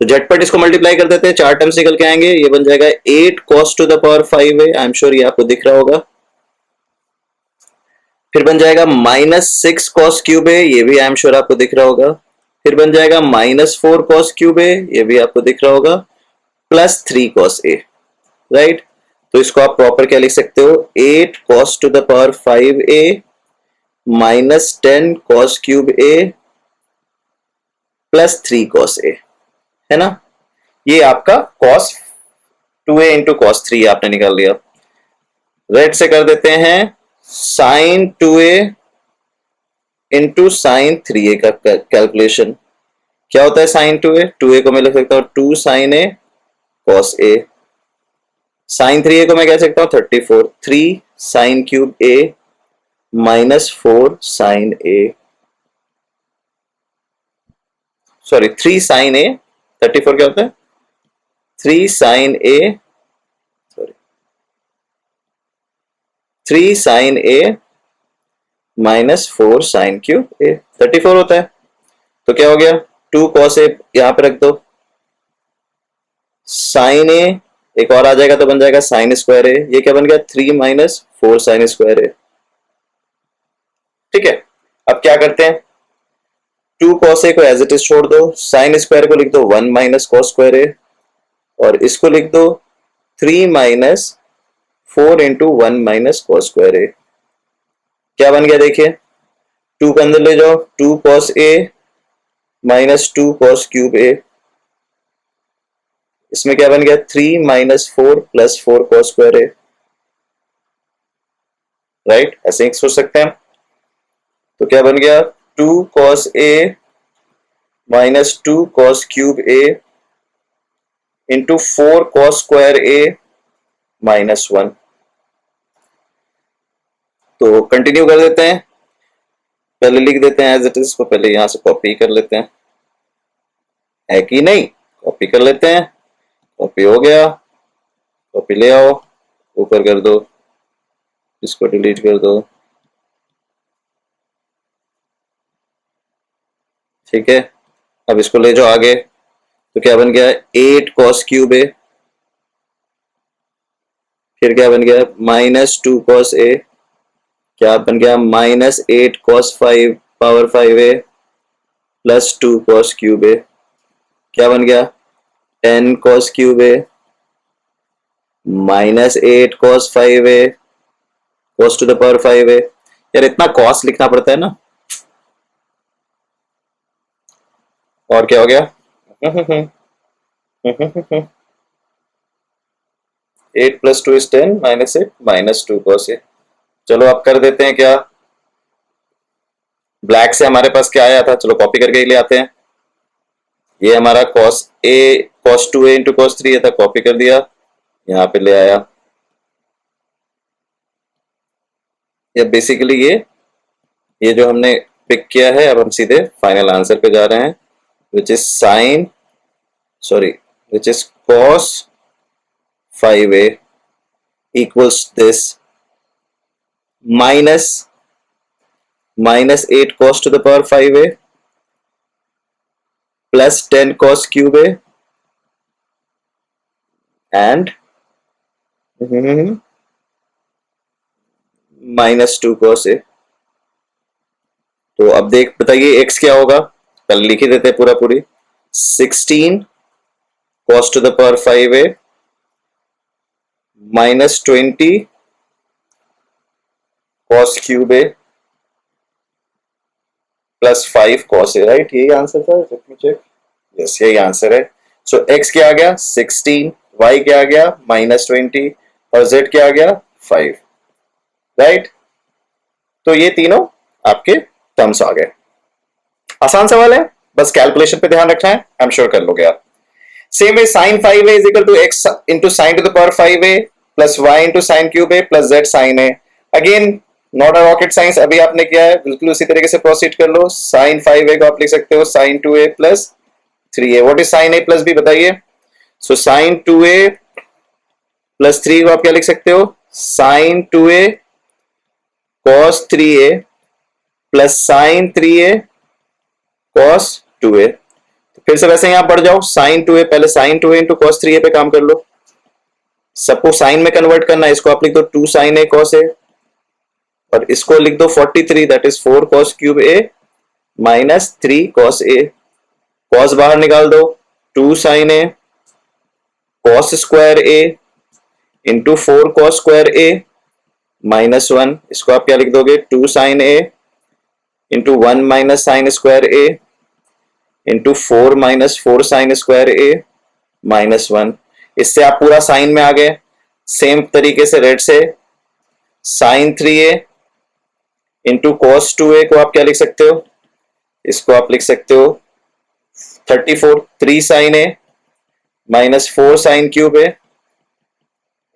तो झटपट इसको मल्टीप्लाई कर देते हैं, चार टर्म्स निकल के आएंगे। ये बन जाएगा 8 cos to the power 5a, I am sure ये आपको दिख रहा होगा। फिर बन जाएगा माइनस 6 cos क्यूब a, ये भी आई एम श्योर आपको दिख रहा होगा। फिर बन जाएगा माइनस 4 cos क्यूब a, ये भी आपको दिख रहा होगा, प्लस 3 cos a, राइट। तो इसको आप प्रॉपर क्या लिख सकते हो 8 cos to the power 5a minus 10 cos cube a plus 3 cos a, है ना। ये आपका cos 2a इंटू cos 3 आपने निकाल लिया। रेड से कर देते हैं sin 2a into sin 3a का कैलकुलेशन। क्या होता है sin 2a? 2a को मैं लिख सकता हूं 2 sin a cos a। sin 3a को मैं कह सकता हूं 34 3 sin cube a minus 4 sin a, sorry 3 sin a, 34 क्या होता है 3 sin a, sorry 3 sin a minus 4 sin cube a, 34 होता है। तो क्या हो गया 2 cos a यहां पे रख दो, sin a एक और आ जाएगा तो बन जाएगा sin स्क्वायर a। ये क्या बन गया 3 माइनस 4 साइन स्क्वायर ए। ठीक है, अब क्या करते हैं, 2 कॉस ए को एज इट इज छोड़ दो, साइन स्क्वायर को लिख दो 1 माइनस कॉस स्क्वायर ए, और इसको लिख दो 3 minus 4 into 1 minus cos square A. क्या बन गया देखिए, 2 के अंदर ले जाओ, 2 कॉस ए माइनस 2 कॉस क्यूब ए, इसमें क्या बन गया 3 माइनस 4 प्लस 4 कॉस स्क्वायर ए। राइट, ऐसे ही सोच सकते हैं। तो क्या बन गया 2 cos A minus 2 cos cube A into 4 cos square A minus 1। तो कंटिन्यू कर देते हैं, पहले लिख देते हैं एज इट इज को, पहले यहां से कॉपी कर लेते हैं, है कि नहीं, कॉपी कर लेते हैं, कॉपी हो गया, कॉपी ले आओ, ऊपर कर दो, इसको डिलीट कर दो। ठीक है, अब इसको ले जाओ आगे, तो क्या बन गया 8 कॉस क्यूब ए, फिर क्या बन गया माइनस 2 कॉस ए, क्या बन गया माइनस 8 कॉस 5 पावर 5 ए प्लस 2 कॉस क्यूब ए, क्या बन गया 10 cos cube A minus 8 cos 5 A cos to the power 5 ए। यार इतना कॉस लिखना पड़ता है ना। और क्या हो गया 8 plus 2 is 10 minus 8 minus 2 cos A. चलो अब कर देते हैं क्या, ब्लैक से हमारे पास क्या आया था, चलो कॉपी करके ले आते हैं। ये हमारा cos a cos 2a into cos 3a था, कॉपी कर दिया, यहाँ पे ले आया। ये बेसिकली ये जो हमने पिक किया है, अब हम सीधे फाइनल आंसर पे जा रहे हैं, which is which is cos 5a equals this minus 8 cos to the power 5a plus 10 cos cube a and minus 2 cos a। तो अब बताइए x क्या होगा, पहले लिख ही देते हैं पूरी 16 cos to the power 5a minus 20 cos cube a plus 5 cos a। Right, यही आंसर था, लेट मी चेक, यस यही आंसर है। सो x क्या आ गया 16, y क्या आ गया माइनस 20 और z क्या आ गया 5। राइट, तो ये तीनों आपके टर्म्स आ गए। आसान सवाल है, बस कैलकुलेशन पे ध्यान रखना है, आई एम श्योर कर लोगे आप। Same way sin 5a is equal to x into sine to the power 5a plus y into sine cube a plus z sin a। Again not a rocket science, अभी आपने किया है बिल्कुल उसी तरीके से प्रोसीड कर लो। sin 5a को आप लिख सकते हो sin 2a plus 3a। What is sin a plus b बताइए। सो sin 2a प्लस 3 को आप क्या लिख सकते हो, sin 2a cos 3a plus sin 3a cos 2a। तो फिर से वैसे यहां बढ़ जाओ, sin 2a, पहले sin 2a into cos 3a पे काम कर लो, सबको साइन में कन्वर्ट करना है, इसको आप लिख दो 2 sin a cos a और इसको लिख दो 43, that is 4 cos cube a minus 3 cos a। cos बाहर निकाल दो, 2 sin a cos square a into 4 cos square a minus 1, इसको आप क्या लिख दोगे 2 sin a into 1 minus sine square a into 4 minus 4 sine square a minus 1। इससे आप पूरा साइन में आ गए। सेम तरीके से रेड से sin 3a into cos 2a को आप क्या लिख सकते हो, इसको आप लिख सकते हो 34 3 sin a minus 4 sine cube a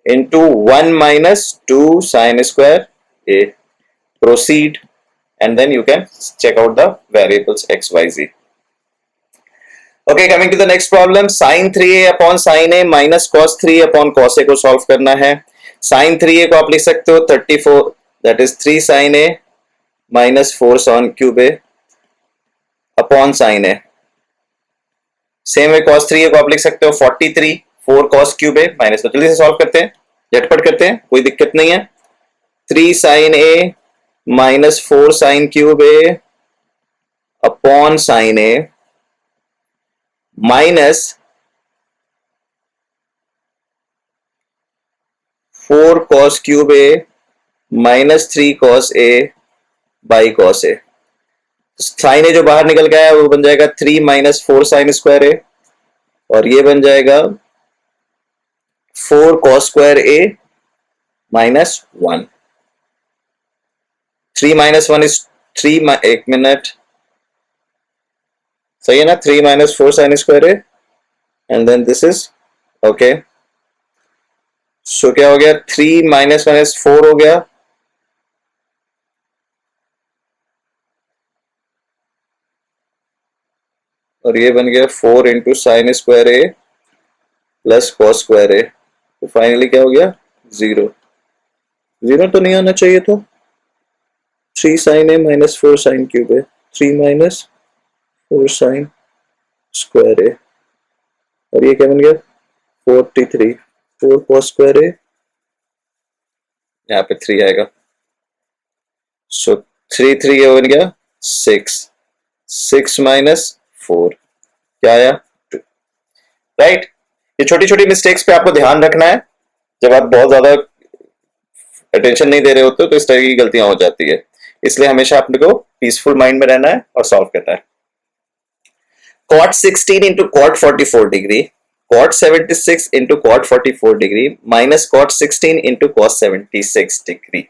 into 1 minus 2 sine square a। Proceed and then you can check out the variables x, y, z. Okay, coming to the next problem, sin 3a upon sin a minus cos 3 upon cos a को solve करना है। sin 3a को आप लिख सकते हो 34, that is 3 sin a minus 4 sin cube a upon sin a। Same way cos 3a को आप लिख सकते हो 43 4 cos cube a माइनस, तो जल्दी से सॉल्व करते हैं, झटपट करते हैं, कोई दिक्कत नहीं है। 3 sine A minus 4 sine cube A upon sine A minus 4 cos cube A minus 3 cos A by cos A. Sine A जो बाहर निकल गया है वो बन जाएगा 3 माइनस 4 साइन स्क्वायर ए, और ये बन जाएगा 4 cos square A minus 1। 3 minus 1 is 3, एक मिनट, सही है ना, 3 minus 4 sine square A and then this is okay. So क्या हो गया, 3 माइनस 1 इज 4 हो गया, और ये बन गया 4 इंटू साइन स्क्वायर ए प्लस कॉस स्क्वायर ए। तो फाइनली क्या हो गया, 0। 0 तो नहीं आना चाहिए, तो 3 sine A minus 4 sine cube A, 3 minus 4 sine square ए, और ये क्या बन गया 43, 4 कॉस स्क्वायर ए, यहाँ पे 3 आएगा। सो 3 ये बन गया 6, 6 माइनस 4 क्या आया 2, राइट। ये छोटी छोटी मिस्टेक्स पे आपको ध्यान रखना है, जब आप बहुत ज्यादा अटेंशन नहीं दे रहे होते तो इस तरह की गलतियां हो जाती है, इसलिए हमेशा अपने को पीसफुल माइंड में रहना है और सॉल्व करना है। cot 16 into cot 44 degree, cot 76 into cot 44 degree minus cot 16 into cos 76 degree.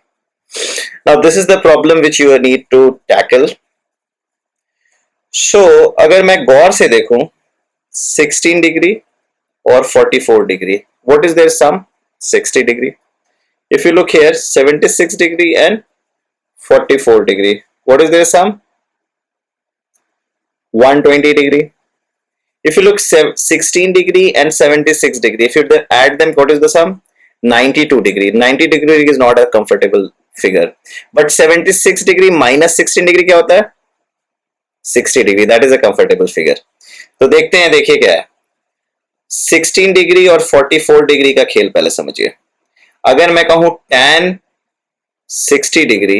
Now this is the problem which you need to tackle. So अगर मैं गौर से देखूं 16 डिग्री और 44 degree, what is their sum? 60 degree. If you look here 76 degree and 44 degree, what is their sum? 120 degree. If you look 16 degree and 76 degree, if you add them, what is the sum? 92 degree. 90 degree is not a comfortable figure, but 76 degree minus 16 degree क्या होता है? 60 degree. That is a comfortable figure. तो देखते हैं, देखिए क्या है 16 degree और 44 डिग्री का खेल पहले समझिए। अगर मैं कहूं tan 60 degree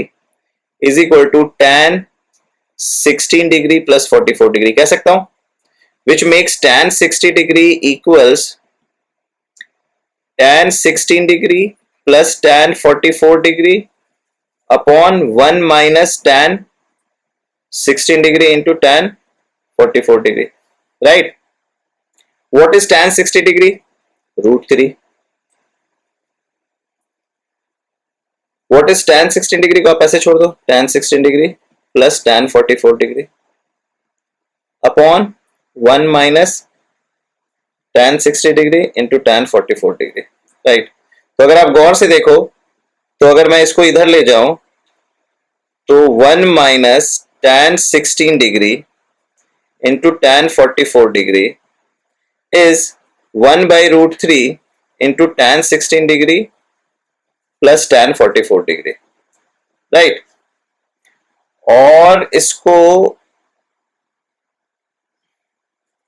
is equal to tan 16 degree plus 44 degree कह सकता हूं, which makes tan 60 degree equals tan 16 degree plus tan 44 degree upon 1 minus tan 16 degree into tan 44 degree, right? What is tan 60 degree? √3. What is tan 16 degree को आप ऐसे छोड़ दो, tan 16 degree plus tan 44 degree upon 1 minus tan 60 degree into tan 44 degree, right? तो अगर आप गौर से देखो तो अगर मैं इसको इधर ले जाऊं तो 1 minus tan 16 degree into tan 44 degree is 1 by √3 into tan 16 degree plus tan 44 degree, right? और इसको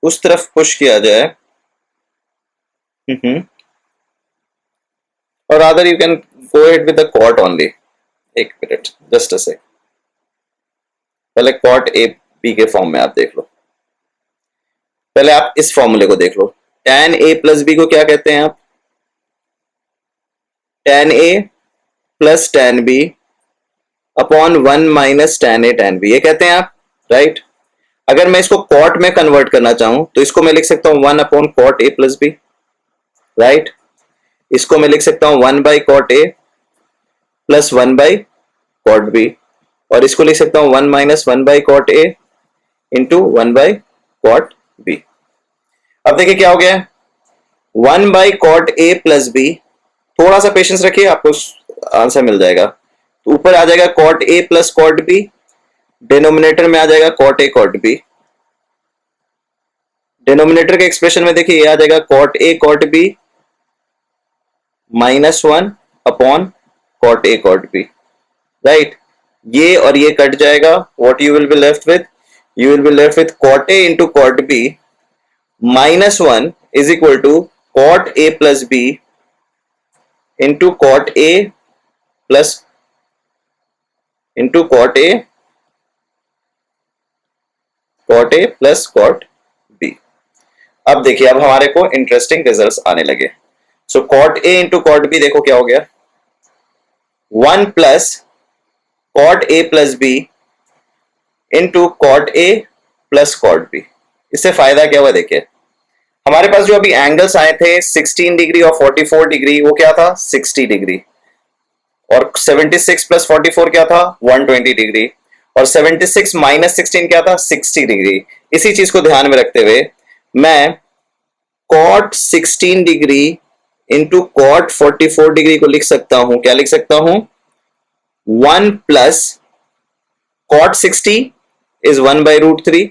उस तरफ पुश किया जाए, और other you can go ahead with the cot only. एक मिनट, जस्ट अ सेक, पहले cot ए बी के फॉर्म में आप देख लो। पहले आप इस फॉर्मूले को देख लो, tan a प्लस बी को क्या कहते हैं आप? tan a plus tan b upon 1 minus tan a tan b, ये कहते हैं आप, राइट? अगर मैं इसको cot में कन्वर्ट करना चाहूं तो इसको मैं लिख सकता हूं 1 upon cot a plus b, right? इसको मैं लिख सकता हूं 1 by cot a plus 1 by cot b, और इसको लिख सकता हूं 1 minus 1 by cot a into 1 by cot b। अब देखिए क्या हो गया, 1 by cot a plus b, थोड़ा सा पेशेंस रखिए, आपको आंसर मिल जाएगा। तो ऊपर आ जाएगा cot a plus cot b, denominator में आ जाएगा cot a cot b, denominator के एक्सप्रेशन में देखिए ये आ जाएगा cot a cot b minus 1 upon cot a cot b, right? ये और ये कट जाएगा, what you will be left with? You will be left with cot a into cot b minus 1 is equal to cot a plus b into cot a plus into cot A plus cot B. अब देखिए, अब हमारे को interesting results आने लगे। So cot A into cot B देखो क्या हो गया, 1 plus cot A plus B into cot A plus cot B. इससे फायदा क्या हुआ, देखिए हमारे पास जो अभी एंगल्स आए थे 16 डिग्री और 44 डिग्री, वो क्या था 60 डिग्री, और 76 प्लस 44 क्या था 120 डिग्री, और 76 माइनस 16 क्या था 60 डिग्री। इसी चीज को ध्यान में रखते हुए मैं cot 16 degree into cot 44 degree को लिख सकता हूं, क्या लिख सकता हूं, 1 plus cot 60 is 1 by root 3,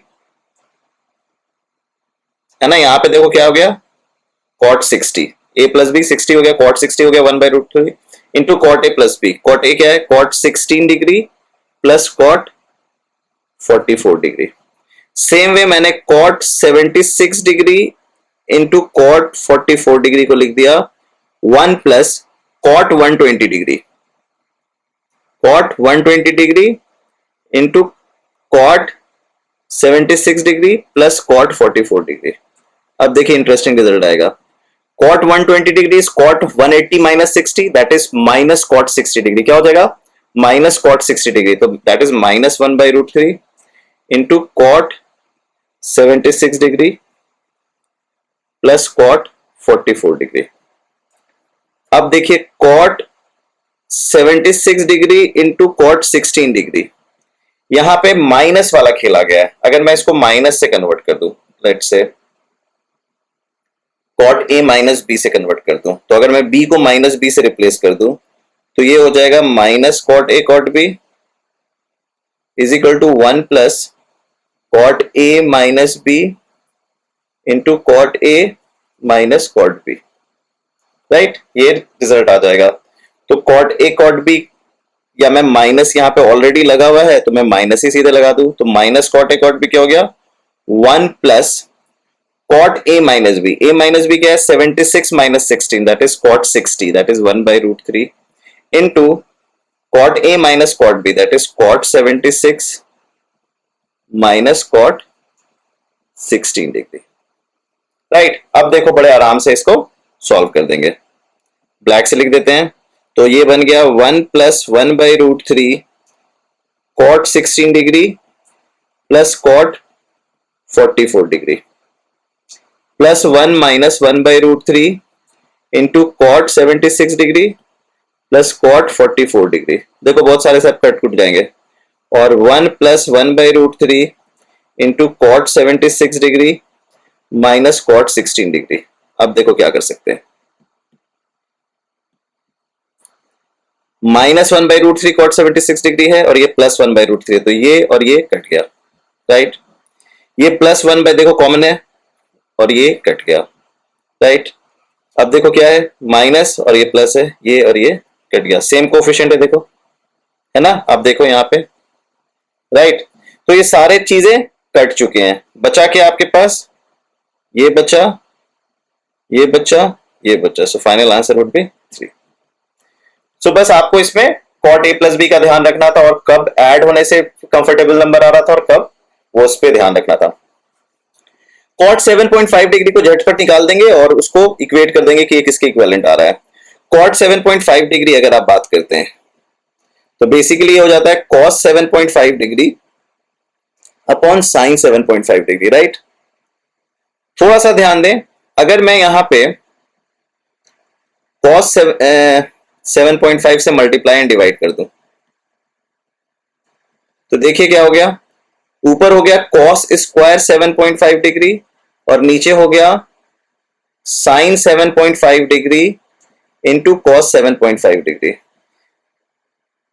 है ना। यहां पे देखो क्या हो गया, कॉट 60 ए प्लस बी 60 हो गया, कॉट 60 हो गया 1 by root 3 into cot A plus B. Cot A क्या है, cot 16 degree plus cot 44 degree. Same way मैंने cot 76 degree into cot 44 degree को लिख दिया 1 plus cot 120 degree, cot 120 degree into cot 76 degree plus cot 44 degree. अब देखिए interesting result आएगा, cot 120 degree is cot 180 minus 60, that is minus cot 60 degree. क्या हो जाएगा, माइनस cot 60 डिग्री, तो that is minus 1 by root 3 into cot 76 degree plus cot 44 degree. अब देखिए cot 76 degree into cot 16 degree, यहां पे minus वाला खेला गया है। अगर मैं इसको माइनस से कन्वर्ट कर दूं, let's say cot a minus b से कन्वर्ट कर दूं, तो अगर मैं बी को माइनस बी से रिप्लेस कर दूं तो ये हो जाएगा minus cot a cot b is equal to 1 plus cot a minus b into cot a minus cot b, right. ये रिजल्ट आ जाएगा। तो कॉट ए कॉट बी, या मैं माइनस यहां पे ऑलरेडी लगा हुआ है तो मैं माइनस ही सीधे लगा दूं, तो minus cot a cot b क्या हो गया, 1 plus cot a minus b, a minus b क्या है 76 minus 16, that is cot 60, that is 1 by root 3 into cot a minus cot b, that is cot 76 minus cot 16 degree, right. अब देखो बड़े आराम से इसको सॉल्व कर देंगे, ब्लैक से लिख देते हैं। तो ये बन गया 1 plus 1 by root 3 cot 16 degree plus cot 44 degree plus 1 minus 1 by root 3 into cot 76 degree plus cot 44 degree. देखो बहुत सारे सब कट कुट जाएंगे, और 1 plus 1 by root 3 into cot 76 degree minus cot 16 degree. अब देखो क्या कर सकते हैं, minus 1 by root 3 cot 76 degree है और ये प्लस 1 बाई रूट 3, तो ये और ये कट गया, राइट। ये प्लस 1 बाई देखो कॉमन है और ये कट गया, राइट। अब देखो क्या है, माइनस और ये प्लस है, ये और ये कट गया, सेम कोफिशिएंट है देखो, है ना। अब देखो यहाँ पे, राइट। तो ये सारे चीजें कट चुके हैं, बचा क्या आपके पास, ये बचा, ये बचा, ये बचा। So final answer would be 3। सो बस आपको इसमें कॉट ए प्लस बी का ध्यान रखना था, और कब ऐड होने से कंफर्टेबल नंबर आ रहा था और कब वो उस पर ध्यान रखना था। कॉट 7.5 डिग्री को झटपट निकाल देंगे और उसको इक्वेट कर देंगे कि ये किसके इक्विवेलेंट आ रहा है। कॉट 7.5 डिग्री अगर आप बात करते हैं तो बेसिकली ये हो जाता है cos 7.5 degree upon sign 7.5 degree, right. थोड़ा सा ध्यान दें, अगर मैं यहां पे कॉस 7.5 से मल्टीप्लाई एंड डिवाइड कर दूं तो देखिए क्या हो गया, ऊपर हो गया कॉस स्क्वायर 7.5 डिग्री और नीचे हो गया sine 7.5 degree into cos 7.5 degree.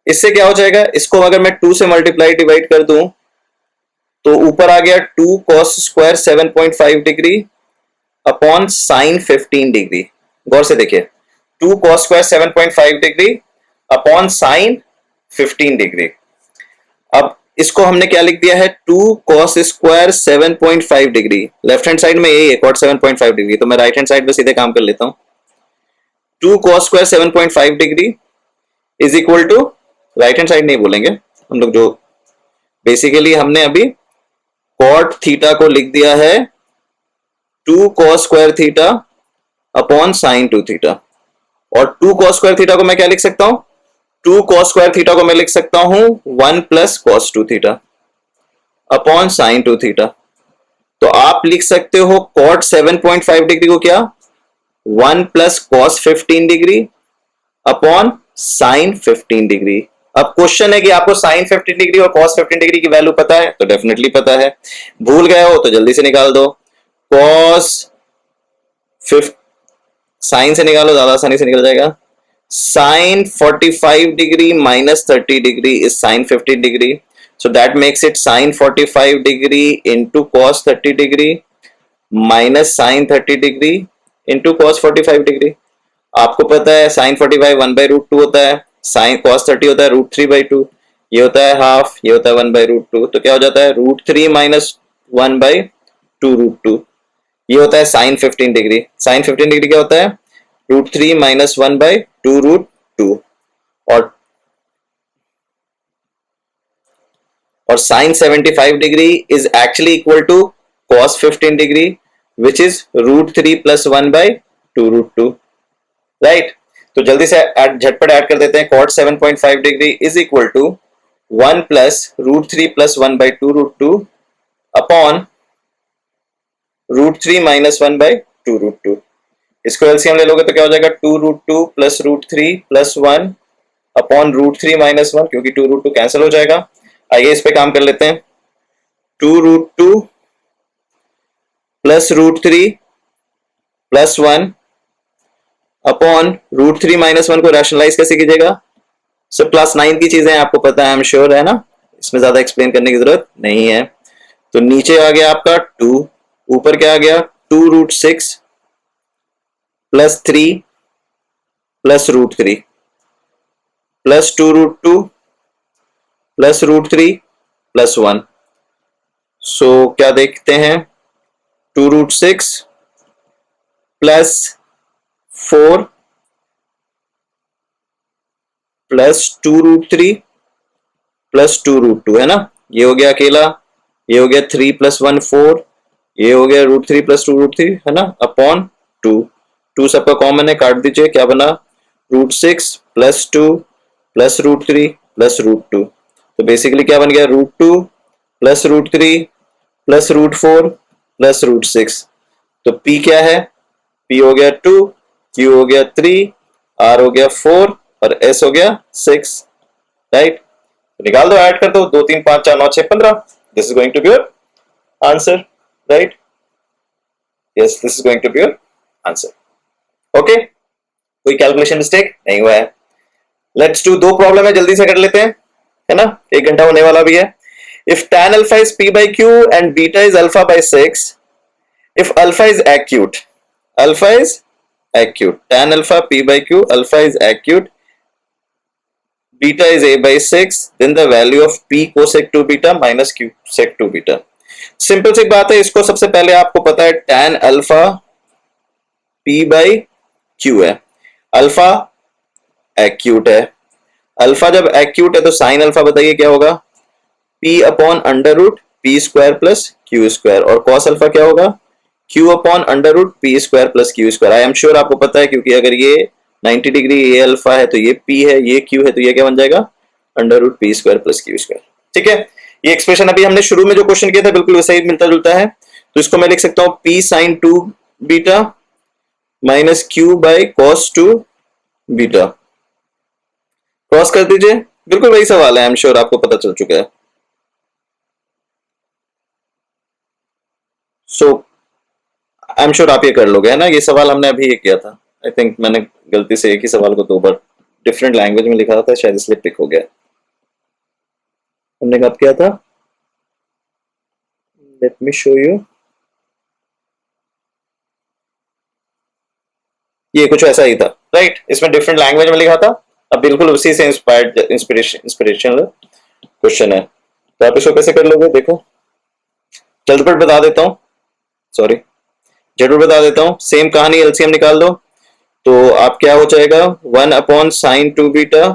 इससे क्या हो जाएगा, इसको अगर मैं 2 से मल्टीप्लाई डिवाइड कर दूं तो ऊपर आ गया 2 cos square 7.5 degree upon sine 15 degree. गौर से देखिए, 2 cos square 7.5 degree upon sine 15 degree. अब इसको हमने क्या लिख दिया है, 2 cos square 7.5 degree, left hand side में यही है cot 7.5 डिग्री, तो मैं राइट हैंड साइड में सीधे काम कर लेता हूं। 2 cos square 7.5 degree is equal to, right hand side नहीं बोलेंगे, हम लोग जो बेसिकली हमने अभी कॉट थीटा को लिख दिया है 2 cos square theta upon sine 2 theta, और 2 cos स्क्वायर थीटा को मैं क्या लिख सकता हूं, 2 cos स्क्वायर थीटा को मैं लिख सकता हूं 1 plus cos 2 theta upon sine 2 theta. तो आप लिख सकते हो cot 7.5 डिग्री को क्या, 1 plus cos 15 degree upon sine 15 degree. अब क्वेश्चन है कि आपको साइन 15 डिग्री और cos 15 डिग्री की वैल्यू पता है, तो डेफिनेटली पता है। भूल गए हो तो जल्दी से निकाल दो, cos 5 साइन से निकालो, ज्यादा आसानी से निकल जाएगा। Sine 45 degree minus 30 degree is sine 15 degree, so that makes it sin 45 degree into cos 30 degree minus sin 30 degree into cos 45 degree। आपको पता है sin 45 1 by root 2 होता है, sin cos 30 होता है root 3 by 2, ये होता है हाफ, ये होता है 1 by root 2, तो क्या हो जाता है root 3 minus 1 by 2 root 2, ये होता है sin 15 डिग्री। sin 15 डिग्री क्या होता है, root 3 minus 1 by 2 root 2, और sin 75 degree is actually equal to cos 15 degree which is root 3 plus 1 by 2 root 2, right. तो जल्दी से झटपट ऐड कर देते हैं, cot 7.5 degree is equal to 1 plus root 3 plus 1 by 2 root 2 upon root 3 minus 1 by 2 root 2। इसको LCM ले लोगे तो क्या हो जाएगा, 2 root 2 plus root 3 plus 1 upon root 3 minus 1, क्योंकि 2 रूट 2 कैंसिल हो जाएगा। आइए इस पे काम कर लेते हैं, 2 root 2 plus root 3 plus 1 upon root 3 minus 1 को रैशनलाइज कैसे कीजिएगा, सब क्लास 9 की चीजें आपको पता है, आई एम श्योर, है ना, इसमें ज्यादा एक्सप्लेन करने की जरूरत नहीं है। तो नीचे आ गया आपका 2, ऊपर क्या आ गया 2 root 6 plus 3 plus root 3 plus 2 root 2 plus root 3 plus 1। So क्या देखते हैं, 2 root 6 plus 4 plus 2 root 3 plus 2 root 2, है ना, ये हो गया अकेला, ये हो गया 3 प्लस 1 4, ये हो गया रूट 3 प्लस 2 रूट 3, है ना, अपॉन 2, 2 सबका कॉमन है, काट दीजिए, क्या बना root 6 plus 2 plus root 3 plus root 2। तो बेसिकली क्या बन गया, root 2 plus root 3 plus root 4 plus root 6। तो P क्या है, P हो गया 2, Q हो गया 3, R हो गया 4 और S हो गया 6, राइट। तो निकाल दो, ऐड कर दो, 2 3 5 4 9 6 15, this is going to be your answer, right, yes this is going to be your answer. Okay, कोई कैलकुलेशन मिस्टेक नहीं हुआ है। लेट्स डू, 2 प्रॉब्लम है, जल्दी से कर लेते हैं, है ना, 1 घंटा होने वाला भी है। If tan alpha is p by q and beta is alpha by 6, if alpha is acute, tan alpha p by q, alpha is acute, beta is a by 6, then the value of p cosec 2 beta minus q sec 2 beta। Simple सी बात है, इसको सबसे पहले आपको पता है tan alpha p by q है, alpha acute है, अल्फा जब एक्यूट है तो साइन अल्फा बताइए क्या होगा, p upon under root p square plus q square, और कॉस अल्फा क्या होगा, q upon under root p square plus q square. I am sure आपको पता है, क्योंकि अगर ये 90 डिग्री ये अल्फा है तो ये p है, ये q है, तो ये क्या बन जाएगा under root p square plus q square. ठीक है, ये एक्सप्रेशन अभी हमने शुरू में जो क्वेश्चन किया था बिल्कुल वैसा ही मिलता जुलता है, तो इसको मैं लिख सकता हूं p sine 2 beta minus q by cos 2 beta. Cross कर दीजिए, बिल्कुल वही सवाल है, आई एम श्योर आपको पता चल चुका है। सो आई एम श्योर आप ये कर लोगे, है ना, ये सवाल हमने अभी ये किया था, आई थिंक मैंने गलती से एक ही सवाल को 2 बार डिफरेंट लैंग्वेज में लिखा था, शायद इसलिए पिक हो गया। हमने कब किया था, लेट मी शो यू, ये कुछ ऐसा ही था, राइट, इसमें डिफरेंट लैंग्वेज में लिखा था, अब बिल्कुल उसी से इंस्पायर्ड इंस्पिरेशनल क्वेश्चन है, तो आप इसको कैसे कर लोगे, देखो झटपट बता देता हूं, सॉरी झटपट बता देता हूं, सेम कहानी, एलसीएम निकाल दो, तो आप क्या हो जाएगा 1 upon sine 2 beta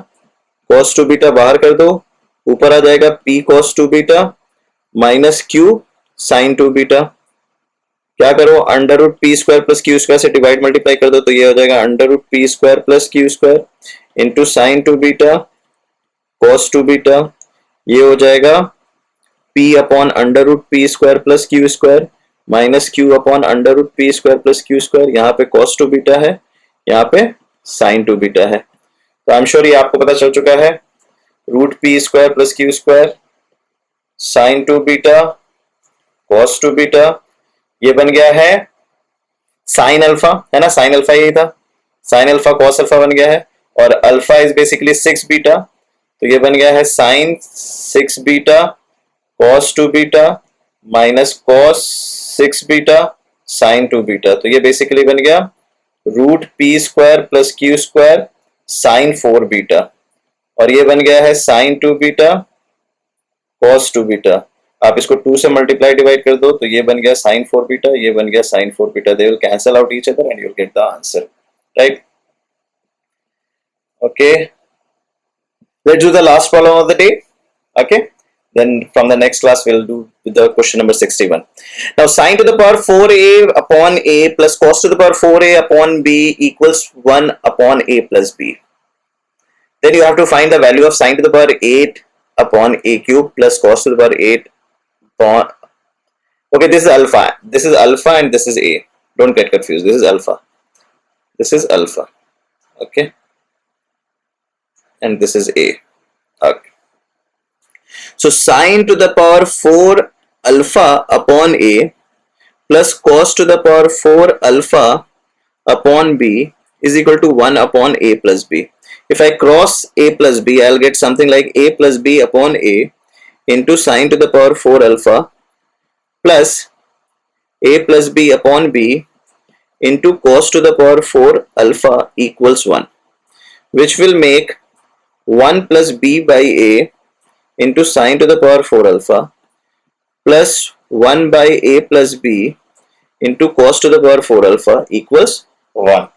cos 2 beta बाहर कर दो, ऊपर आ जाएगा p cos 2 beta minus q sin 2 beta. क्या करो, under root p square plus q square से डिवाइड मल्टीप्लाई कर दो तो ये हो जाएगा under root p square plus q square into sine 2 beta cos 2 beta. ये हो जाएगा p upon under root p square plus q square minus q upon under root p square plus q square. यहाँ पे cos 2 beta है, यहाँ पे sin 2 beta है। तो आई एम श्योर ये आपको पता चल चुका है। Root p square plus q square sine 2 beta cos 2 beta, ये बन गया है साइन अल्फा, है ना, साइन अल्फा यही था, साइन अल्फा cos अल्फा बन गया है। और अल्फा इज बेसिकली 6 बीटा, तो ये बन गया है sine 6 beta cos 2 beta minus cos 6 beta sine 2 beta. तो ये बेसिकली बन गया root p square plus q square sine 4 beta, और ये बन गया है साइन 2 बीटा cos 2 बीटा। आप इसको 2 से मल्टीप्लाई डिवाइड कर दो तो ये बन गया sin 4 बीटा, ये बन गया sin 4 beta. They will cancel out each other and you will get the answer, right? Okay, let's do the last problem of the day. Okay, then from the next class we'll do the question number 61. Now sin to the power 4a upon a plus cos to the power 4a upon b equals 1 upon a plus b. Then you have to find the value of sin to the power 8 upon a cube plus cos to the power 8 upon, okay, this is alpha and this is a, don't get confused, this is alpha, okay, and this is a, okay. So sin to the power 4 alpha upon a plus cos to the power 4 alpha upon b is equal to 1 upon a plus b. If I cross a plus b, I'll get something like a plus b upon a into sin to the power 4 alpha plus a plus b upon b into cos to the power 4 alpha equals 1, which will make 1 plus b by a into sin to the power 4 alpha plus 1 by a plus b into cos to the power 4 alpha equals 1.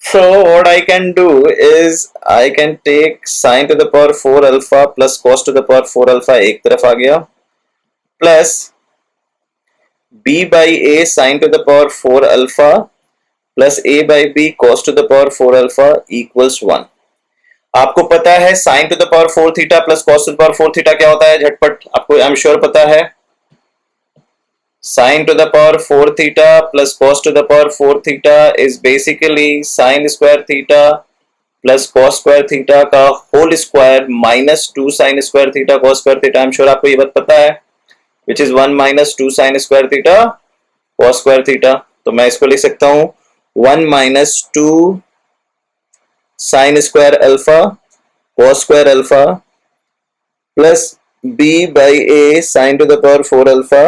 So what I can do is I can take sin to the power 4 alpha plus cos to the power 4 alpha एक तरफ आ गया, plus b by a sin to the power 4 alpha plus a by b cos to the power 4 alpha equals 1. आपको पता है sin to the power 4 theta plus cos to the power 4 theta क्या होता है, झटपट आपको आई एम श्योर पता है। sin to the power 4 theta plus cos to the power 4 theta is basically sin square theta plus cos square theta का whole square minus 2 sin square theta cos square theta। I'm sure आपको ये बात पता है, which is 1 minus 2 sin square theta cos square theta। तो मैं इसको लिख सकता हूँ 1 minus 2 sin square alpha cos square alpha plus b by a sin to the power 4 alpha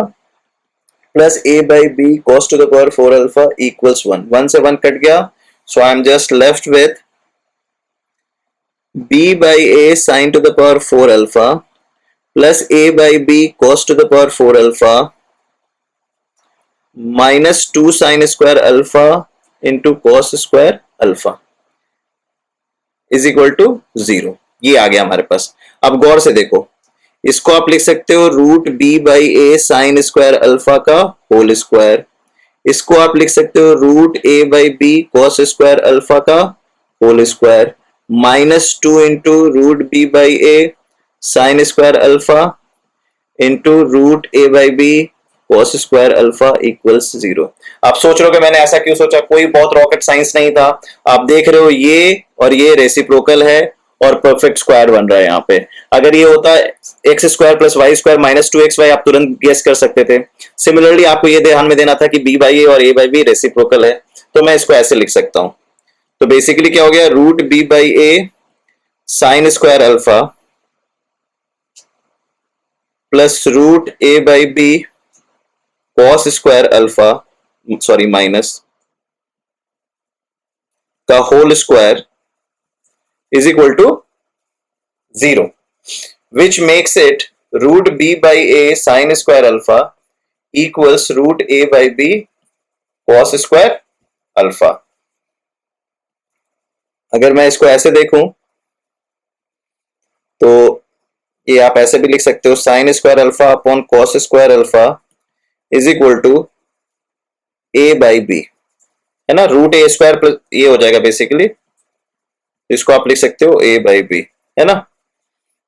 plus a by b cos to the power 4 alpha equals 1. 1 से 1 cut गया, so I am just left with b by a sin to the power 4 alpha plus a by b cos to the power 4 alpha minus 2 sin square alpha into cos square alpha is equal to 0। ये आ गया हमारे पास। अब गौर से देखो, इसको आप लिख सकते हो root B by A sine square alpha का होल स्क्वायर, इसको आप लिख सकते हो root A by B cos square alpha का whole square minus 2 into root B by A sine square alpha into root A by B cos square alpha equals 0। आप सोच रहे हो कि मैंने ऐसा क्यों सोचा, कोई बहुत रॉकेट साइंस नहीं था। आप देख रहे हो ये और ये रेसिप्रोकल है और परफेक्ट स्क्वायर बन रहा है यहाँ पे। अगर ये होता x square plus y square minus 2xy, आप तुरंत गेस कर सकते थे। सिमिलरली आपको ये ध्यान में देना था कि b बाई ए और a बाई बी रेसिप्रोकल है, तो मैं इसको ऐसे लिख सकता हूं। तो बेसिकली क्या हो गया, root b by A sine square alpha plus root a by B cos square alpha, sorry minus का whole square is equal to 0, which makes it root b by a sin square alpha equals root a by b cos square alpha। अगर मैं इसको ऐसे देखूं तो कि आप ऐसे भी लिख सकते हो sine square alpha upon cos square alpha is equal to a by b, है ना, रूट ए स्क्वायर प्लस ये हो जाएगा बेसिकली, इसको आप लिख सकते हो ए बाई बी, है ना।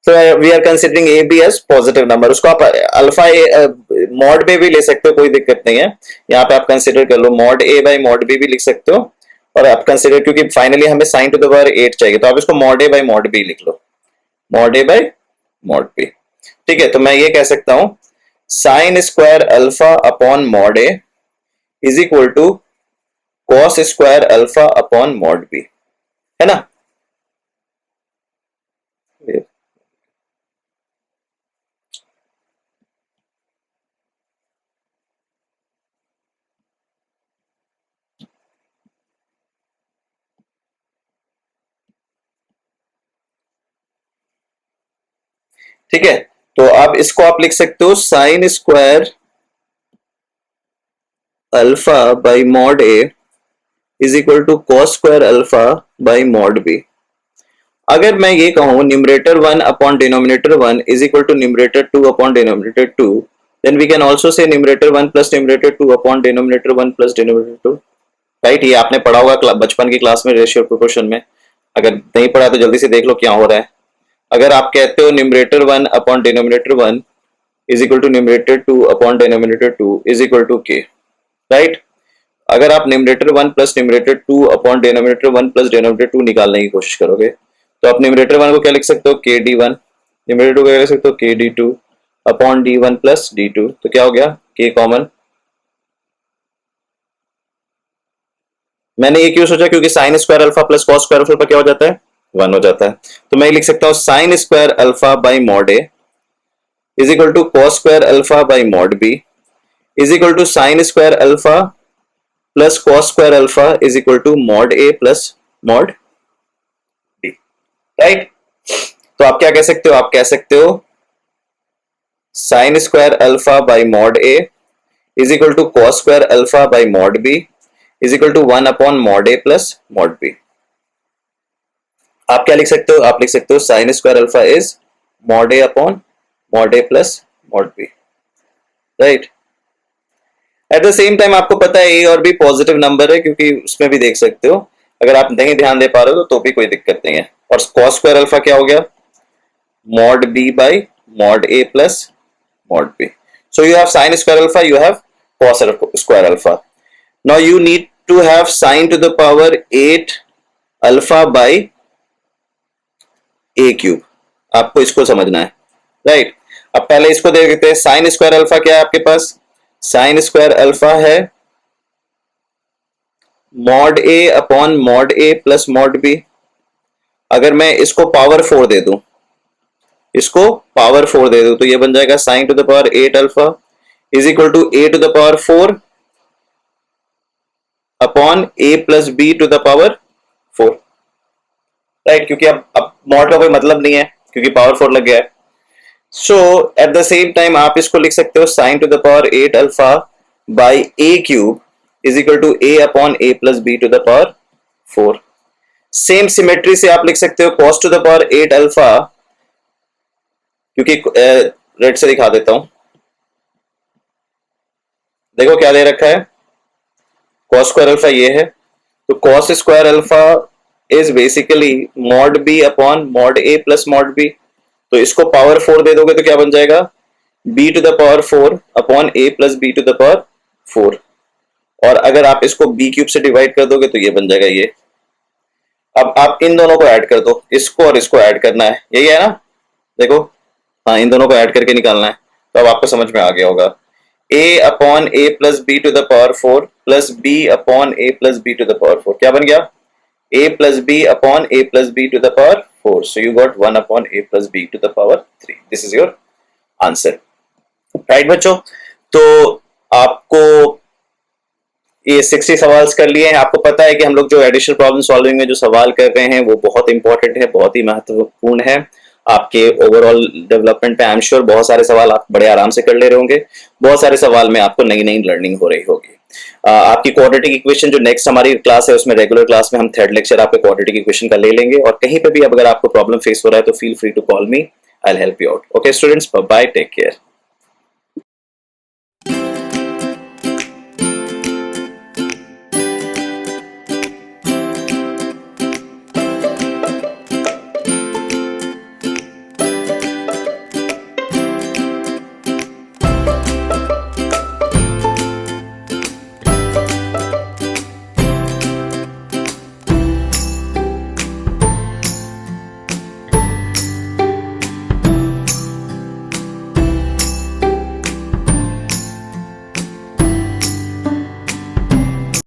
So we are considering a b as positive number, उसको आप अल्फा ए मॉड बे भी ले सकते हो, कोई दिक्कत नहीं है। यहाँ पे आप कंसिडर कर लो mod A by mod B भी लिख सकते हो, और आप कंसिडर, क्योंकि फाइनली हमें साइन टू द पावर 8 चाहिए, तो आप इसको mod A by mod B लिख लो, mod A by mod B. ठीक है, तो मैं ये कह सकता हूं sine square alpha upon mod A is equal to cos square alpha upon mod B, है ना। ठीक है, तो अब इसको आप लिख सकते हो sine square alpha by mod A is equal to cos square alpha by mod B. अगर मैं ये कहूं numerator 1 upon denominator 1 is equal to numerator 2 upon denominator 2, then we can also say numerator 1 plus numerator 2 upon denominator 1 plus denominator 2, right. ये आपने पढ़ा होगा बचपन की क्लास में रेशियो प्रोपोर्शन में, अगर नहीं पढ़ा तो जल्दी से देख लो क्या हो रहा है। अगर आप कहते हो numerator 1 upon denominator 1 is equal to numerator 2 upon denominator 2 is equal to k, right. अगर आप numerator 1 plus numerator 2 upon denominator 1 plus denominator 2 निकालने की कोशिश करोगे, तो आप न्यूमरेटर 1 को क्या लिख सकते हो के डी 1, न्यूमरेटर 2 को क्या लिख सकते हो के D 2 upon D 1 plus D 2, तो क्या हो गया के कॉमन। मैंने ये क्यों सोचा, क्योंकि sign square alpha plus cos square alpha क्या हो जाता है 1 हो जाता है, तो मैं लिख सकता हूं sine square alpha by mod A is equal to cos square alpha by mod b is equal to sine square alpha plus cos square alpha is equal to mod a plus mod b, right. तो आप क्या कह सकते हो, आप कह सकते हो sine square alpha by mod A is equal to cos square alpha by mod b is equal to 1 upon mod a plus mod b. आप क्या लिख सकते हो, आप लिख सकते हो sine square alpha is mod a upon mod a plus mod b, right. At the same time आपको पता है ए और बी पॉजिटिव नंबर है, क्योंकि उसमें भी देख सकते हो, अगर आप नहीं ध्यान दे पा रहे हो तो भी कोई दिक्कत नहीं है। और कॉस स्क्वायर अल्फा क्या हो गया mod b by mod a plus mod b. So you have sine square alpha, you have cos square alpha. Now you need to have sin to the power 8 alpha by a cube. आपको इसको समझना है, right. अब पहले इसको देख लेते हैं, साइन स्क्वायर अल्फा क्या है आपके पास, साइन स्क्वायर अल्फा है mod a upon mod a plus mod B. अगर मैं इसको पावर 4 दे दूं, इसको पावर 4 दे दूं, तो ये बन जाएगा sine to the power 8 alpha is equal to a to the power 4 upon a plus b to the power 4, right. क्योंकि अब मॉड का कोई मतलब नहीं है, क्योंकि पावर 4 लग गया है। So at the same time आप इसको लिख सकते हो sine to the power 8 alpha by a cube is equal to a upon a plus b to the power 4। Same symmetry से आप लिख सकते हो cos to the power 8 alpha, क्योंकि रेड से दिखा देता हूं, देखो क्या दे रखा है, कॉस स्क्वायर अल्फा ये है, तो cos square alpha is basically mod b upon mod a plus mod b. तो इसको पावर 4 दे दोगे तो क्या बन जाएगा b to the power 4 upon a plus b to the power 4, और अगर आप इसको b क्यूब से डिवाइड कर दोगे तो ये बन जाएगा ये। अब आप इन दोनों को ऐड कर दो, इसको और इसको ऐड करना है, यही है ना, देखो, हाँ इन दोनों को ऐड करके निकालना है, तो अब आपको समझ में आ गया होगा a upon a plus b to the power 4 plus b upon a plus b to the power 4 क्या बन गया a plus b upon a plus b to the power 4. So you got 1 upon a plus b to the power 3. This is your answer. Right बच्चों, तो आपको ये 60 सवाल कर लिए हैं। आपको पता है कि हम लोग जो एडिशनल प्रॉब्लम सॉल्विंग में जो सवाल कर रहे हैं वो बहुत इंपॉर्टेंट है, बहुत ही महत्वपूर्ण है आपके ओवरऑल डेवलपमेंट पे। आई एम श्योर बहुत सारे सवाल आप बड़े आराम से कर ले रहे होंगे, बहुत सारे सवाल में आपको नई नई लर्निंग हो रही होगी। आपकी क्वाड्रेटिक इक्वेशन जो नेक्स्ट हमारी क्लास है उसमें, रेगुलर क्लास में हम थर्ड लेक्चर आपके क्वाड्रेटिक इक्वेशन का ले लेंगे, और कहीं पे भी अगर आपको प्रॉब्लम फेस हो रहा है तो feel free to call me, I'll help you out. Okay, students, bye bye. Take care.